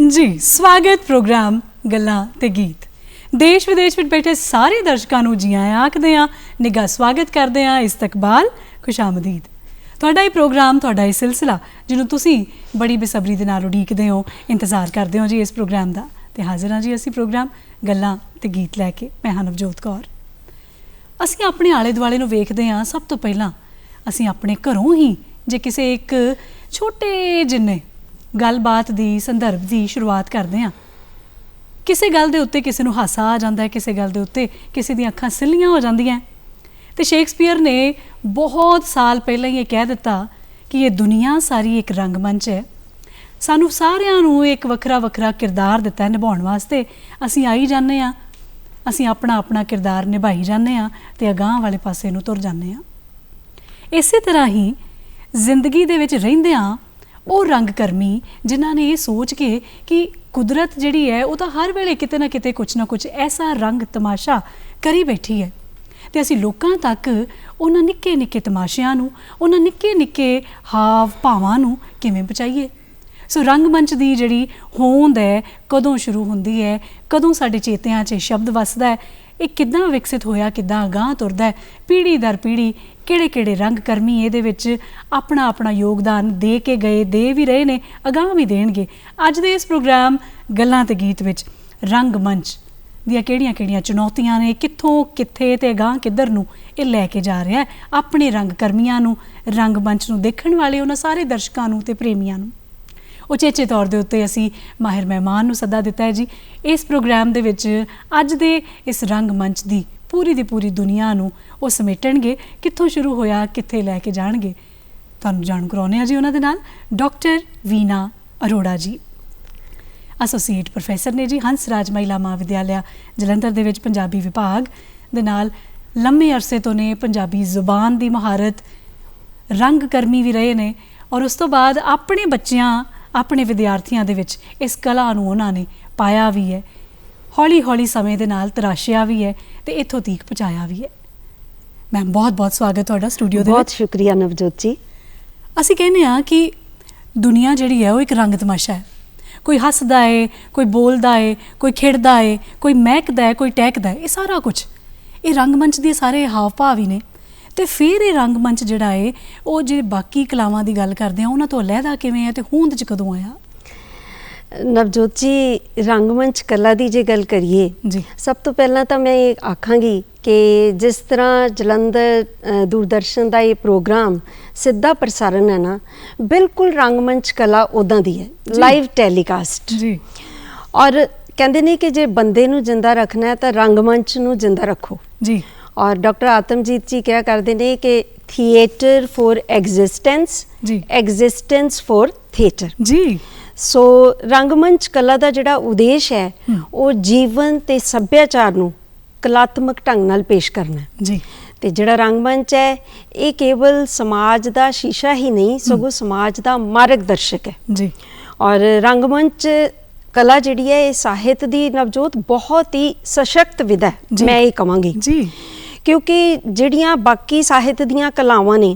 जी स्वागत प्रोग्राम गल्लां ते गीत देश विदेश में बैठे सारे दर्शकों को जी आया आखते हैं, निघा स्वागत करते हैं, इस्तकबाल खुशामदीद। तुहाडा ये प्रोग्राम, तुहाडा ये सिलसिला जिन्होंने तुसी बड़ी बेसब्री दे नाल उड़ीकदे हो, इंतज़ार करते हो जी इस प्रोग्राम का। तो हाजिर हाँ जी असी प्रोग्राम गल्लां ते गीत लैके। मैं हाँ नवजोत कौर। असी अपने आले दुआले नूं वेखदे हाँ, सब तो पहलां असी अपने घरों ही जे किसी एक छोटे जिन्ने गलबात की संदर्भ की शुरुआत करते हैं। किसी गल के उत्ते किसी नूं हासा आ जाता है, किसी गल के उत्ते किसी दी अखां सिल्लियां हो जांदियां। तो शेक्सपीयर ने बहुत साल पहले ये कह दिता कि ये दुनिया सारी एक रंगमंच है, सानू सारिਆਂ ਨੂੰ एक ਵੱਖਰਾ ਵੱਖਰਾ किरदार दिता है निभाउण वास्ते। असीं आई जाने हाँ, असीं अपना अपना किरदार निभाई जाने हाँ ते अगांह वाले पासे नूं तुर जाने हाँ। इसे तरह ही जिंदगी दे विच रहिंदिआं वो रंगकर्मी जिन्हां ने ये सोच के कि कुदरत जिहड़ी है वो तो हर वेले किते ना किते कुछ ना कुछ ऐसा रंग तमाशा करी बैठी है, तो असीं लोकां तक उन्हां निक्के निक्के तमाशिਆਂ ਨੂੰ, उन्हां निक्के निक्के हाव भावां ਨੂੰ किवें पहुंचाईए। सो रंगमंच की जिहड़ी होंद है कदों शुरू होंदी है, कदों साडे चेतिਆਂ 'ਚ शब्द वसदा है, ये किद्दां विकसित होया, किद्दां अगांह तुरदा है, पीढ़ी दर पीढ़ी किहड़े किहड़े रंगकर्मी इहदे विच अपना अपना योगदान दे के गए, दे भी रहे ने, अगांह भी देणगे। अज दे इस प्रोग्राम गल्लां ते गीत विच रंगमंच दियां किहड़ियां चुनौतियां ने, कित्थों कित्थे ते अगांह किधर नूं ये लैके जा रहा है अपने रंगकर्मियां नूं, रंगमंच नूं देखण वाले उन्हां सारे दर्शकां नूं ते प्रेमियां नूं। उचेचे तौर के उत्ते असी माहिर मेहमान नूं सदा दिता है जी। इस प्रोग्राम दे विच अज दे इस रंगमंच की पूरी दी पूरी दुनिया नूं वो समेटणगे, कित्थों शुरू होया कित्थे लैके जाणगे। तुहानूं जाणू कराउने जी उन्हां दे नाल डॉक्टर वीना अरोड़ा जी, एसोसीएट प्रोफैसर ने जी, हंसराज महिला महाविद्यालय जलंधर दे विच पंजाबी विभाग दे नाल लंबे अरसे तो ने पंजाबी जुबान की महारत, रंगकर्मी भी रहे ने और उस तो बाद अपने बच्चियां अपने विद्यार्थियों के विच इस कला नूं उन्होंने पाया भी है, हौली हौली समय के नाल तराशिया भी है तो इत्थों तक पहुँचाया भी है। मैम बहुत बहुत स्वागत तुहाडा स्टूडियो दे विच। बहुत शुक्रिया नवजोत जी। असी कहने हाँ कि दुनिया जिहड़ी है वो एक रंग तमाशा है, कोई हसदा है, कोई बोलदा है, कोई खिड़दा है, कोई महकदा है, कोई टहकदा है, ये सारा कुछ ये रंगमंच के सारे हाव भाव ही ने। तो फिर ये रंगमंच जिहड़ा है वो जे बाकी कलावां की गल करते हैं उन्हां तों अलहदा किवें है, तो होंद च कदों आया? नवजोत जी, रंगमंच कला की जे गल करिए जी, सब तो पहला तो मैं ये आखांगी कि जिस तरह जलंधर दूरदर्शन का ये प्रोग्राम सीधा प्रसारण है ना, बिल्कुल रंगमंच कला उदां दी है, लाइव टैलीकास्ट जी। और कहते ने कि जे बंदे नूं जिंदा रखना है तो रंगमंच नूं जिंदा रखो जी। और डॉक्टर आतमजीत जी क्या करते हैं कि theatre for existence, existence for theatre जी। सो रंगमंच कला का जिहड़ा उद्देश है वो जीवन ते सभ्याचार नूं कलात्मक ढंग नाल पेश करना जी। ते जिहड़ा रंगमंच है ये केवल समाज का शीशा ही नहीं सगों समाज का मार्गदर्शक है जी। और रंगमंच कला जिहड़ी है साहित्य दी नवजोत बहुत ही सशक्त विधा है, मैं ये कहांगी जी। क्योंकि जिहड़ियां बाकी साहित्य दीयां कलावां ने,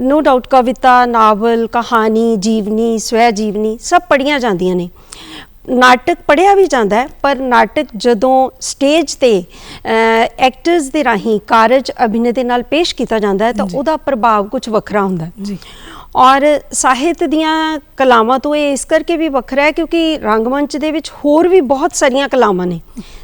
नो डाउट कविता, नावल, कहानी, जीवनी, स्वै जीवनी सब पढ़ियां जांदियां ने, नाटक पढ़िया भी जाता है, पर नाटक जदों स्टेज ते एक्टर्स दे राही कारज अभिनय दे नाल पेश किया जाता है तो उहदा प्रभाव कुछ वखरा हुंदा है। और साहित्य दीयां कलावां तो ये इस करके भी वखरा है क्योंकि रंगमंच दे विच होर भी बहुत सारियां कलावां ने,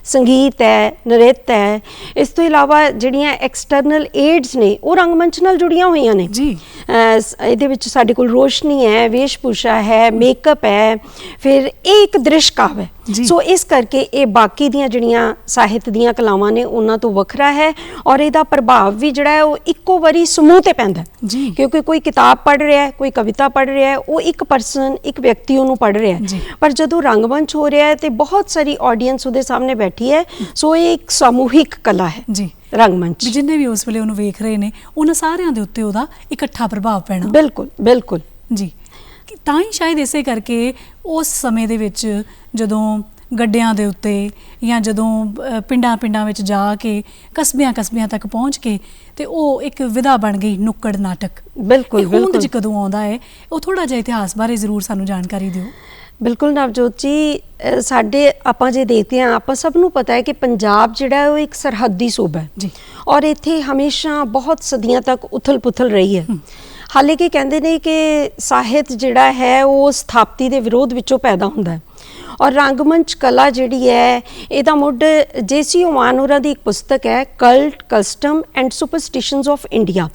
संगीत है, नृत्य है, इस तो इलावा जिहड़ियां एक्सटर्नल एड्स ने वो रंगमंच नाल जुड़ियां होईयां ने जी। इहदे विच साडे कोल रोशनी है, वेशभूषा है, मेकअप है, फिर एक दृश्य काव्य है। सो इस करके ये बाकी दियां जिहड़ियां साहित्य दीयां कलावां ने उन्हां तो वखरा है और इहदा प्रभाव भी जिहड़ा है वो इक्को वारी समूह ते पैंदा है। क्योंकि कोई किताब पढ़ रहा है, कोई कविता पढ़ रहा है, वो एक परसन, एक व्यक्ति उन्होंने पढ़ रहा है, पर जदों रंगमंच हो रहा है तो बहुत सारी ऑडियंस उहदे सामने बैठी है। सो ये एक सामूहिक कला है जी रंगमंच। जिन्ने भी उस वेले उन्होंने वेख रहे ने उन्हां सारिਆਂ ਦੇ ਉੱਤੇ ਉਹਦਾ इकट्ठा प्रभाव पैना। बिल्कुल बिल्कुल जी। ਤਾਂ ਹੀ शायद इसे करके उस समय ਦੇ ਵਿੱਚ ਜਦੋਂ ਗੱਡਿਆਂ ਦੇ ਉੱਤੇ ਜਾਂ ਜਦੋਂ ਪਿੰਡਾਂ ਪਿੰਡਾਂ ਵਿੱਚ ਜਾ ਕੇ ਕਸਬਿਆਂ ਕਸਬਿਆਂ ਤੱਕ ਪਹੁੰਚ ਕੇ ਤੇ ਉਹ ਇੱਕ ਵਿਧਾ ਬਣ ਗਈ ਨੁੱਕੜ ਨਾਟਕ। ਬਿਲਕੁਲ ਬਿਲकुल। ਕਦੋਂ ਆਉਂਦਾ ਹੈ ਉਹ ਥੋੜਾ ਜਿਹਾ ਇਤਿਹਾਸ ਬਾਰੇ ਜ਼ਰੂਰ ਸਾਨੂੰ ਜਾਣਕਾਰੀ ਦਿਓ। ਬਿਲਕੁਲ ਨਵਜੋਤ ਜੀ, ਸਾਡੇ ਆਪਾਂ ਜੇ ਦੇਖਦੇ ਹਾਂ, ਆਪਾਂ ਸਭ ਨੂੰ ਪਤਾ ਹੈ ਕਿ ਪੰਜਾਬ ਜਿਹੜਾ ਹੈ ਉਹ ਇੱਕ ਸਰਹੱਦੀ ਸੂਬਾ ਹੈ ਜੀ। ਔਰ ਇੱਥੇ ਹਮੇਸ਼ਾ ਬਹੁਤ ਸਦੀਆਂ ਤੱਕ ਉਥਲ-ਪੁਥਲ ਰਹੀ ਹੈ। ਹਾਲਾਂਕਿ ਕਹਿੰਦੇ ਨੇ ਕਿ ਸਾਹਿਤ ਜਿਹੜਾ ਹੈ ਉਹ ਸਥਾਪਤੀ ਦੇ ਵਿਰੋਧ ਵਿੱਚੋਂ ਪੈਦਾ ਹੁੰਦਾ ਹੈ ਔਰ ਰੰਗਮੰਚ ਕਲਾ ਜਿਹੜੀ ਹੈ ਇਹਦਾ ਮੁੱਢ ਜੇਸੀ ਓਮਾਨ ਹੋਰਾਂ ਦੀ ਇੱਕ ਪੁਸਤਕ ਹੈ, cult, custom and superstitions of India.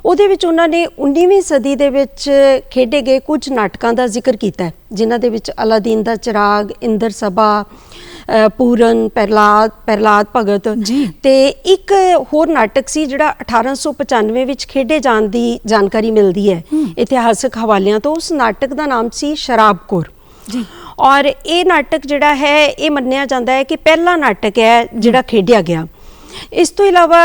ਉਹਦੇ ਵਿੱਚ ਉਹਨਾਂ ਨੇ 19ਵੀਂ ਸਦੀ ਦੇ ਵਿੱਚ ਖੇਡੇ ਗਏ ਕੁਝ ਨਾਟਕਾਂ ਦਾ ਜ਼ਿਕਰ ਕੀਤਾ ਹੈ, ਜਿਨ੍ਹਾਂ ਦੇ ਵਿੱਚ ਅਲਾਦੀਨ ਦਾ ਚਿਰਾਗ, ਇੰਦਰ ਸਭਾ, ਪੂਰਨ, ਪ੍ਰਹਿਲਾਦ ਭਗਤ ਤੇ ਇੱਕ ਹੋਰ ਨਾਟਕ ਸੀ ਜਿਹੜਾ 1895 ਵਿੱਚ ਖੇਡੇ ਜਾਣ ਦੀ ਜਾਣਕਾਰੀ ਮਿਲਦੀ ਹੈ ਇਤਿਹਾਸਕ ਹਵਾਲਿਆਂ ਤੋਂ। ਉਸ ਨਾਟਕ ਦਾ ਨਾਮ ਸੀ ਸ਼ਰਾਬਖੋਰ ਜੀ। ਔਰ ਇਹ ਨਾਟਕ ਜਿਹੜਾ ਹੈ ਇਹ ਮੰਨਿਆ ਜਾਂਦਾ ਹੈ ਕਿ ਪਹਿਲਾ ਨਾਟਕ ਹੈ ਜਿਹੜਾ ਖੇਡਿਆ ਗਿਆ। ਇਸ ਤੋਂ ਇਲਾਵਾ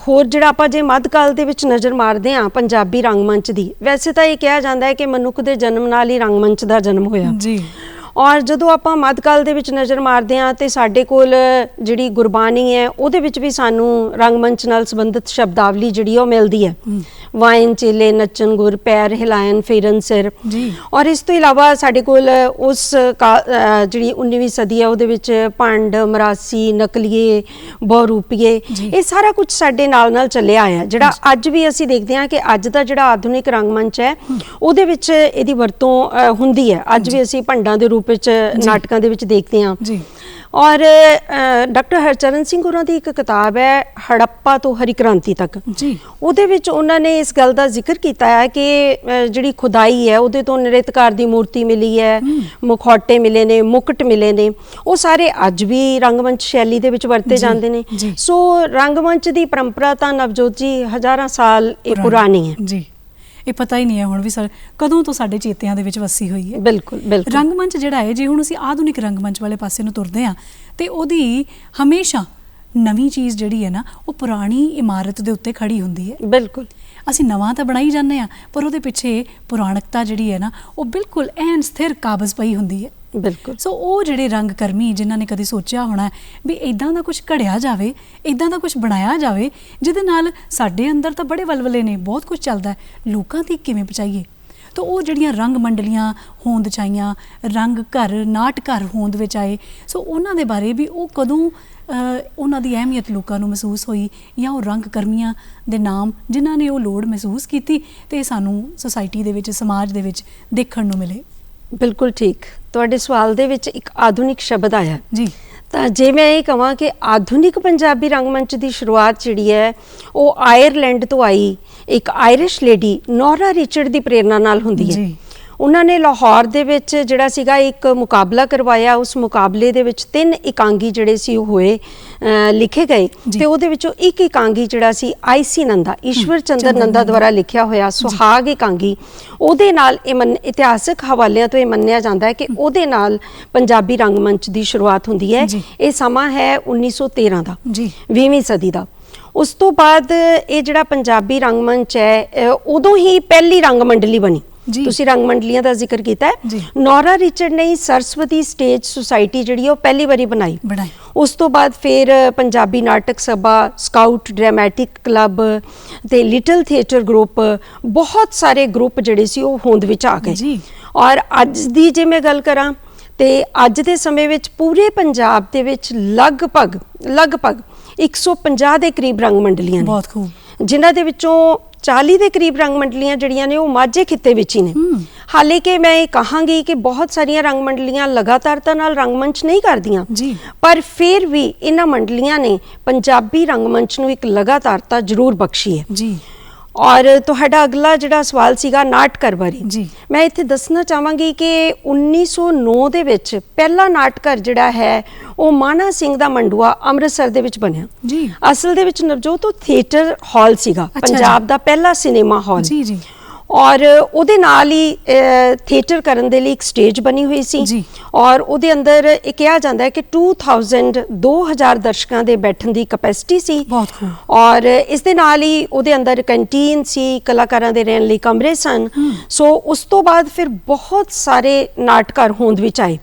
ਹੋਰ ਜਿਹੜਾ ਆਪਾਂ ਜੇ ਮੱਧਕਾਲ ਦੇ ਵਿੱਚ ਨਜ਼ਰ ਮਾਰਦੇ ਹਾਂ ਪੰਜਾਬੀ ਰੰਗਮੰਚ ਦੀ, ਵੈਸੇ ਤਾਂ ਇਹ ਕਿਹਾ ਜਾਂਦਾ ਹੈ ਕਿ ਮਨੁੱਖ ਦੇ ਜਨਮ ਨਾਲ ਹੀ ਰੰਗਮੰਚ ਦਾ ਜਨਮ ਹੋਇਆ ਜੀ। ਔਰ ਜਦੋਂ ਆਪਾਂ ਮੱਧਕਾਲ ਦੇ ਵਿੱਚ ਨਜ਼ਰ ਮਾਰਦੇ ਹਾਂ ਤੇ ਸਾਡੇ ਕੋਲ ਜਿਹੜੀ ਗੁਰਬਾਣੀ ਹੈ ਉਹਦੇ ਵਿੱਚ ਵੀ ਸਾਨੂੰ ਰੰਗਮੰਚ ਨਾਲ ਸੰਬੰਧਿਤ ਸ਼ਬਦਾਵਲੀ ਜਿਹੜੀ ਉਹ ਮਿਲਦੀ ਹੈ। ਵਾਇਨ ਚੇਲੇ ਨੱਚਣ ਗੁਰ, ਪੈਰ ਹਿਲਾਇਨ ਫੇਰਨ ਸਿਰ। ਔਰ ਇਸ ਤੋਂ ਇਲਾਵਾ ਸਾਡੇ ਕੋਲ ਉਸ ਜਿਹੜੀ 19ਵੀਂ ਸਦੀ ਹੈ ਉਹਦੇ ਵਿੱਚ ਭੰਡ, ਮਰਾਸੀ, ਨਕਲੀਏ, ਬਹੁਰੂਪੀਏ, ਇਹ ਸਾਰਾ ਕੁਝ ਸਾਡੇ ਨਾਲ ਨਾਲ ਚੱਲਿਆ ਆਇਆ, ਜਿਹੜਾ ਅੱਜ ਵੀ ਅਸੀਂ ਦੇਖਦੇ ਹਾਂ ਕਿ ਅੱਜ ਦਾ ਜਿਹੜਾ ਆਧੁਨਿਕ ਰੰਗਮੰਚ ਹੈ ਉਹਦੇ ਵਿੱਚ ਇਹਦੀ ਵਰਤੋਂ ਹੁੰਦੀ ਹੈ। ਅੱਜ ਵੀ ਅਸੀਂ ਭੰਡਾਂ ਦੇ ਰੂਪ ਵਿੱਚ ਨਾਟਕਾਂ ਦੇ ਵਿੱਚ ਦੇਖਦੇ ਹਾਂ। ਔਰ ਡਾਕਟਰ ਹਰਚਰਨ ਸਿੰਘ ਹੋਰਾਂ ਦੀ ਇੱਕ ਕਿਤਾਬ ਹੈ ਹੜੱਪਾ ਤੋਂ ਹਰੀ ਕ੍ਰਾਂਤੀ ਤੱਕ, ਉਹਦੇ ਵਿੱਚ ਉਹਨਾਂ ਨੇ ਇਸ ਗੱਲ ਦਾ ਜ਼ਿਕਰ ਕੀਤਾ ਹੈ ਕਿ ਜਿਹੜੀ ਖੁਦਾਈ ਹੈ ਉਹਦੇ ਤੋਂ ਨਿਰਤਕਾਰ ਦੀ ਮੂਰਤੀ ਮਿਲੀ ਹੈ, ਮੁਖੌਟੇ ਮਿਲੇ ਨੇ, ਮੁਕਟ ਮਿਲੇ ਨੇ, ਉਹ ਸਾਰੇ ਅੱਜ ਵੀ ਰੰਗਮੰਚ ਸ਼ੈਲੀ ਦੇ ਵਿੱਚ ਵਰਤੇ ਜਾਂਦੇ ਨੇ। ਸੋ ਰੰਗਮੰਚ ਦੀ ਪਰੰਪਰਾ ਤਾਂ ਨਵਜੋਤ ਜੀ ਹਜ਼ਾਰਾਂ ਸਾਲ ਇਹ ਪੁਰਾਣੀ ਹੈ ਜੀ। ਇਹ ਪਤਾ ਹੀ ਨਹੀਂ ਹੈ ਹੁਣ ਵੀ ਸਰ ਕਦੋਂ ਤੋਂ ਸਾਡੇ ਚੇਤਿਆਂ ਦੇ ਵਿੱਚ ਵਸੀ ਹੋਈ ਹੈ। ਬਿਲਕੁਲ ਬਿਲਕੁਲ। ਰੰਗਮੰਚ ਜਿਹੜਾ ਹੈ, ਜੇ ਹੁਣ ਅਸੀਂ ਆਧੁਨਿਕ ਰੰਗਮੰਚ ਵਾਲੇ ਪਾਸੇ ਨੂੰ ਤੁਰਦੇ ਹਾਂ ਤੇ ਉਹਦੀ ਹਮੇਸ਼ਾ ਨਵੀਂ ਚੀਜ਼ ਜਿਹੜੀ ਹੈ ਨਾ ਉਹ ਪੁਰਾਣੀ ਇਮਾਰਤ ਦੇ ਉੱਤੇ ਖੜੀ ਹੁੰਦੀ ਹੈ। ਬਿਲਕੁਲ। ਅਸੀਂ ਨਵਾਂ ਤਾਂ ਬਣਾਈ ਜਾਂਦੇ ਹਾਂ ਪਰ ਉਹਦੇ ਪਿੱਛੇ ਪੁਰਾਣਕਤਾ ਜਿਹੜੀ ਹੈ ਨਾ ਉਹ ਬਿਲਕੁਲ ਐਨ ਸਥਿਰ ਕਾਬਜ਼ ਪਈ ਹੁੰਦੀ ਹੈ। ਬਿਲਕੁਲ। ਸੋ ਉਹ ਜਿਹੜੇ ਰੰਗ ਕਰਮੀ ਜਿਨ੍ਹਾਂ ਨੇ ਕਦੇ ਸੋਚਿਆ ਹੋਣਾ ਵੀ ਇੱਦਾਂ ਦਾ ਕੁਝ ਘੜਿਆ ਜਾਵੇ, ਇੱਦਾਂ ਦਾ ਕੁਝ ਬਣਾਇਆ ਜਾਵੇ ਜਿਹਦੇ ਨਾਲ ਸਾਡੇ ਅੰਦਰ ਤਾਂ ਬੜੇ ਵਲਵਲੇ ਨੇ, ਬਹੁਤ ਕੁਝ ਚੱਲਦਾ, ਲੋਕਾਂ ਤੱਕ ਕਿਵੇਂ ਪਹੁੰਚਾਈਏ। ਤਾਂ ਉਹ ਜਿਹੜੀਆਂ ਰੰਗ ਮੰਡਲੀਆਂ ਹੋਂਦ 'ਚ ਆਈਆਂ, ਰੰਗ ਘਰ, ਨਾਟ ਘਰ ਹੋਂਦ ਵਿੱਚ ਆਏ, ਸੋ ਉਹਨਾਂ ਦੇ ਬਾਰੇ ਵੀ ਉਹ ਕਦੋਂ ਉਹਨਾਂ ਦੀ ਅਹਿਮੀਅਤ ਲੋਕਾਂ ਨੂੰ ਮਹਿਸੂਸ ਹੋਈ, ਜਾਂ ਉਹ ਰੰਗ ਕਰਮੀਆਂ ਦੇ ਨਾਮ ਜਿਨ੍ਹਾਂ ਨੇ ਉਹ ਲੋੜ ਮਹਿਸੂਸ ਕੀਤੀ ਤੇ ਸਾਨੂੰ ਸੁਸਾਇਟੀ ਦੇ ਵਿੱਚ, ਸਮਾਜ ਦੇ ਵਿੱਚ ਦੇਖਣ ਨੂੰ ਮਿਲੇ। ਬਿਲਕੁਲ ਠੀਕ। ਤੁਹਾਡੇ ਸਵਾਲ ਦੇ ਵਿੱਚ ਇੱਕ ਆਧੁਨਿਕ ਸ਼ਬਦ ਆਇਆ ਜੀ। ਤਾਂ ਜੇ ਮੈਂ ਇਹ ਕਹਾਂ ਕਿ ਆਧੁਨਿਕ ਪੰਜਾਬੀ ਰੰਗਮੰਚ ਦੀ ਸ਼ੁਰੂਆਤ ਜਿਹੜੀ ਹੈ ਉਹ ਆਇਰਲੈਂਡ ਤੋਂ ਆਈ ਇੱਕ ਆਇਰਿਸ਼ ਲੇਡੀ ਨੋਰਾ ਰਿਚਰਡ ਦੀ ਪ੍ਰੇਰਨਾ ਨਾਲ ਹੁੰਦੀ ਹੈ। ਉਹਨਾਂ ਨੇ ਲਾਹੌਰ ਦੇ ਵਿੱਚ ਜਿਹੜਾ ਸੀਗਾ ਇੱਕ ਮੁਕਾਬਲਾ ਕਰਵਾਇਆ। ਉਸ ਮੁਕਾਬਲੇ ਦੇ ਵਿੱਚ 3 ਇਕਾਂਗੀ ਜਿਹੜੇ ਸੀ ਉਹ ਹੋਏ, ਲਿਖੇ ਗਏ ਤੇ ਉਹਦੇ ਵਿੱਚੋਂ ਇੱਕ ਇਕਾਂਗੀ ਜਿਹੜਾ ਸੀ ਆਈਸੀ ਨੰਦਾ, ਈਸ਼ਵਰ ਚੰਦਰ ਨੰਦਾ ਦੁਆਰਾ ਲਿਖਿਆ ਹੋਇਆ ਸੁਹਾਗ ਇਕਾਂਗੀ, ਉਹਦੇ ਨਾਲ ਇਹ ਇਤਿਹਾਸਕ ਹਵਾਲਿਆਂ ਤੋਂ ਇਹ ਮੰਨਿਆ ਜਾਂਦਾ ਹੈ ਕਿ ਉਹਦੇ ਨਾਲ ਪੰਜਾਬੀ ਰੰਗਮੰਚ ਦੀ ਸ਼ੁਰੂਆਤ ਹੁੰਦੀ ਹੈ। ਇਹ ਸਮਾਂ ਹੈ 1913 ਦਾ, 20ਵੀਂ ਸਦੀ ਦਾ। ਉਸ ਤੋਂ ਬਾਅਦ ਇਹ ਜਿਹੜਾ ਪੰਜਾਬੀ ਰੰਗਮੰਚ ਹੈ ਉਦੋਂ ਹੀ ਪਹਿਲੀ ਰੰਗ ਮੰਡਲੀ ਬਣੀ। ਤੁਸੀਂ ਰੰਗ ਮੰਡਲੀਆਂ ਦਾ ਜ਼ਿਕਰ ਕੀਤਾ ਹੈ, ਨੋਰਾ ਰਿਚਰਡ ਨੇ ਸਰਸਵਤੀ ਸਟੇਜ ਸੁਸਾਇਟੀ ਜਿਹੜੀ ਉਹ ਪਹਿਲੀ ਵਾਰੀ ਬਣਾਈ। ਉਸ ਤੋਂ ਬਾਅਦ ਫਿਰ ਪੰਜਾਬੀ ਨਾਟਕ ਸਭਾ, ਸਕਾਊਟ ਡਰਾਮੈਟਿਕ ਕਲੱਬ ਤੇ ਲਿਟਲ ਥੀਏਟਰ ਗਰੁੱਪ, ਬਹੁਤ ਸਾਰੇ ਗਰੁੱਪ ਜਿਹੜੇ ਸੀ ਉਹ ਹੋਂਦ ਵਿੱਚ ਆ ਗਏ। ਔਰ ਅੱਜ ਦੀ ਜੇ ਮੈਂ ਗੱਲ ਕਰਾਂ ਤੇ ਅੱਜ ਦੇ ਸਮੇਂ ਵਿੱਚ ਪੂਰੇ ਪੰਜਾਬ ਦੇ ਵਿੱਚ ਲਗਭਗ 150 ਦੇ ਕਰੀਬ ਰੰਗ ਮੰਡਲੀਆਂ ਨੇ। ਬਹੁਤ ਖੂਬ। ਜਿਨ੍ਹਾਂ ਦੇ ਵਿੱਚੋਂ 40 ਦੇ ਕਰੀਬ ਰੰਗ ਮੰਡਲੀਆਂ ਜਿਹੜੀਆਂ ਨੇ ਉਹ ਮਾਝੇ ਖਿੱਤੇ ਵਿੱਚ ਹੀ ਨੇ। ਹਾਲਾਂਕਿ ਮੈਂ ਇਹ ਕਹਾਂਗੀ ਕਿ ਬਹੁਤ ਸਾਰੀਆਂ ਰੰਗ ਮੰਡਲੀਆਂ ਲਗਾਤਾਰਤਾ ਨਾਲ ਰੰਗਮੰਚ ਨਹੀਂ ਕਰਦੀਆਂ, ਪਰ ਫਿਰ ਵੀ ਇਹਨਾਂ ਮੰਡਲੀਆਂ ਨੇ ਪੰਜਾਬੀ ਰੰਗਮੰਚ ਨੂੰ ਇੱਕ ਲਗਾਤਾਰਤਾ ਜ਼ਰੂਰ ਬਖਸ਼ੀ ਹੈ ਜੀ। ਔਰ ਤੁਹਾਡਾ ਅਗਲਾ ਜਿਹੜਾ ਸਵਾਲ ਸੀਗਾ ਨਾਟਘਰ ਬਾਰੇ, ਮੈਂ ਇੱਥੇ ਦੱਸਣਾ ਚਾਹਾਂਗੀ ਕਿ 1909 ਦੇ ਵਿੱਚ ਪਹਿਲਾ ਨਾਟਘਰ ਜਿਹੜਾ ਹੈ ਉਹ ਮਾਣਾ ਸਿੰਘ ਦਾ ਮੰਡੂਆ ਅੰਮ੍ਰਿਤਸਰ ਦੇ ਵਿੱਚ ਬਣਿਆ। ਅਸਲ ਦੇ ਵਿੱਚ ਨਵਜੋਤ ਉਹ ਥੀਏਟਰ ਹਾਲ ਸੀਗਾ, ਪੰਜਾਬ ਦਾ ਪਹਿਲਾ ਸਿਨੇਮਾ ਹਾਲ। ਔਰ ਉਹਦੇ ਨਾਲ ਹੀ ਥੀਏਟਰ ਕਰਨ ਦੇ ਲਈ ਇੱਕ ਸਟੇਜ ਬਣੀ ਹੋਈ ਸੀ ਔਰ ਉਹਦੇ ਅੰਦਰ ਇਹ ਕਿਹਾ ਜਾਂਦਾ ਹੈ ਕਿ 2000 ਦਰਸ਼ਕਾਂ ਦੇ ਬੈਠਣ ਦੀ ਕੈਪੈਸਿਟੀ ਸੀ। ਔਰ ਇਸ ਦੇ ਨਾਲ ਹੀ ਉਹਦੇ ਅੰਦਰ ਕੰਟੀਨ ਸੀ, ਕਲਾਕਾਰਾਂ ਦੇ ਰਹਿਣ ਲਈ ਕਮਰੇ ਸਨ। ਸੋ ਉਸ ਤੋਂ ਬਾਅਦ ਫਿਰ ਬਹੁਤ ਸਾਰੇ ਨਾਟਘਰ ਹੋਂਦ ਵਿੱਚ ਆਏ।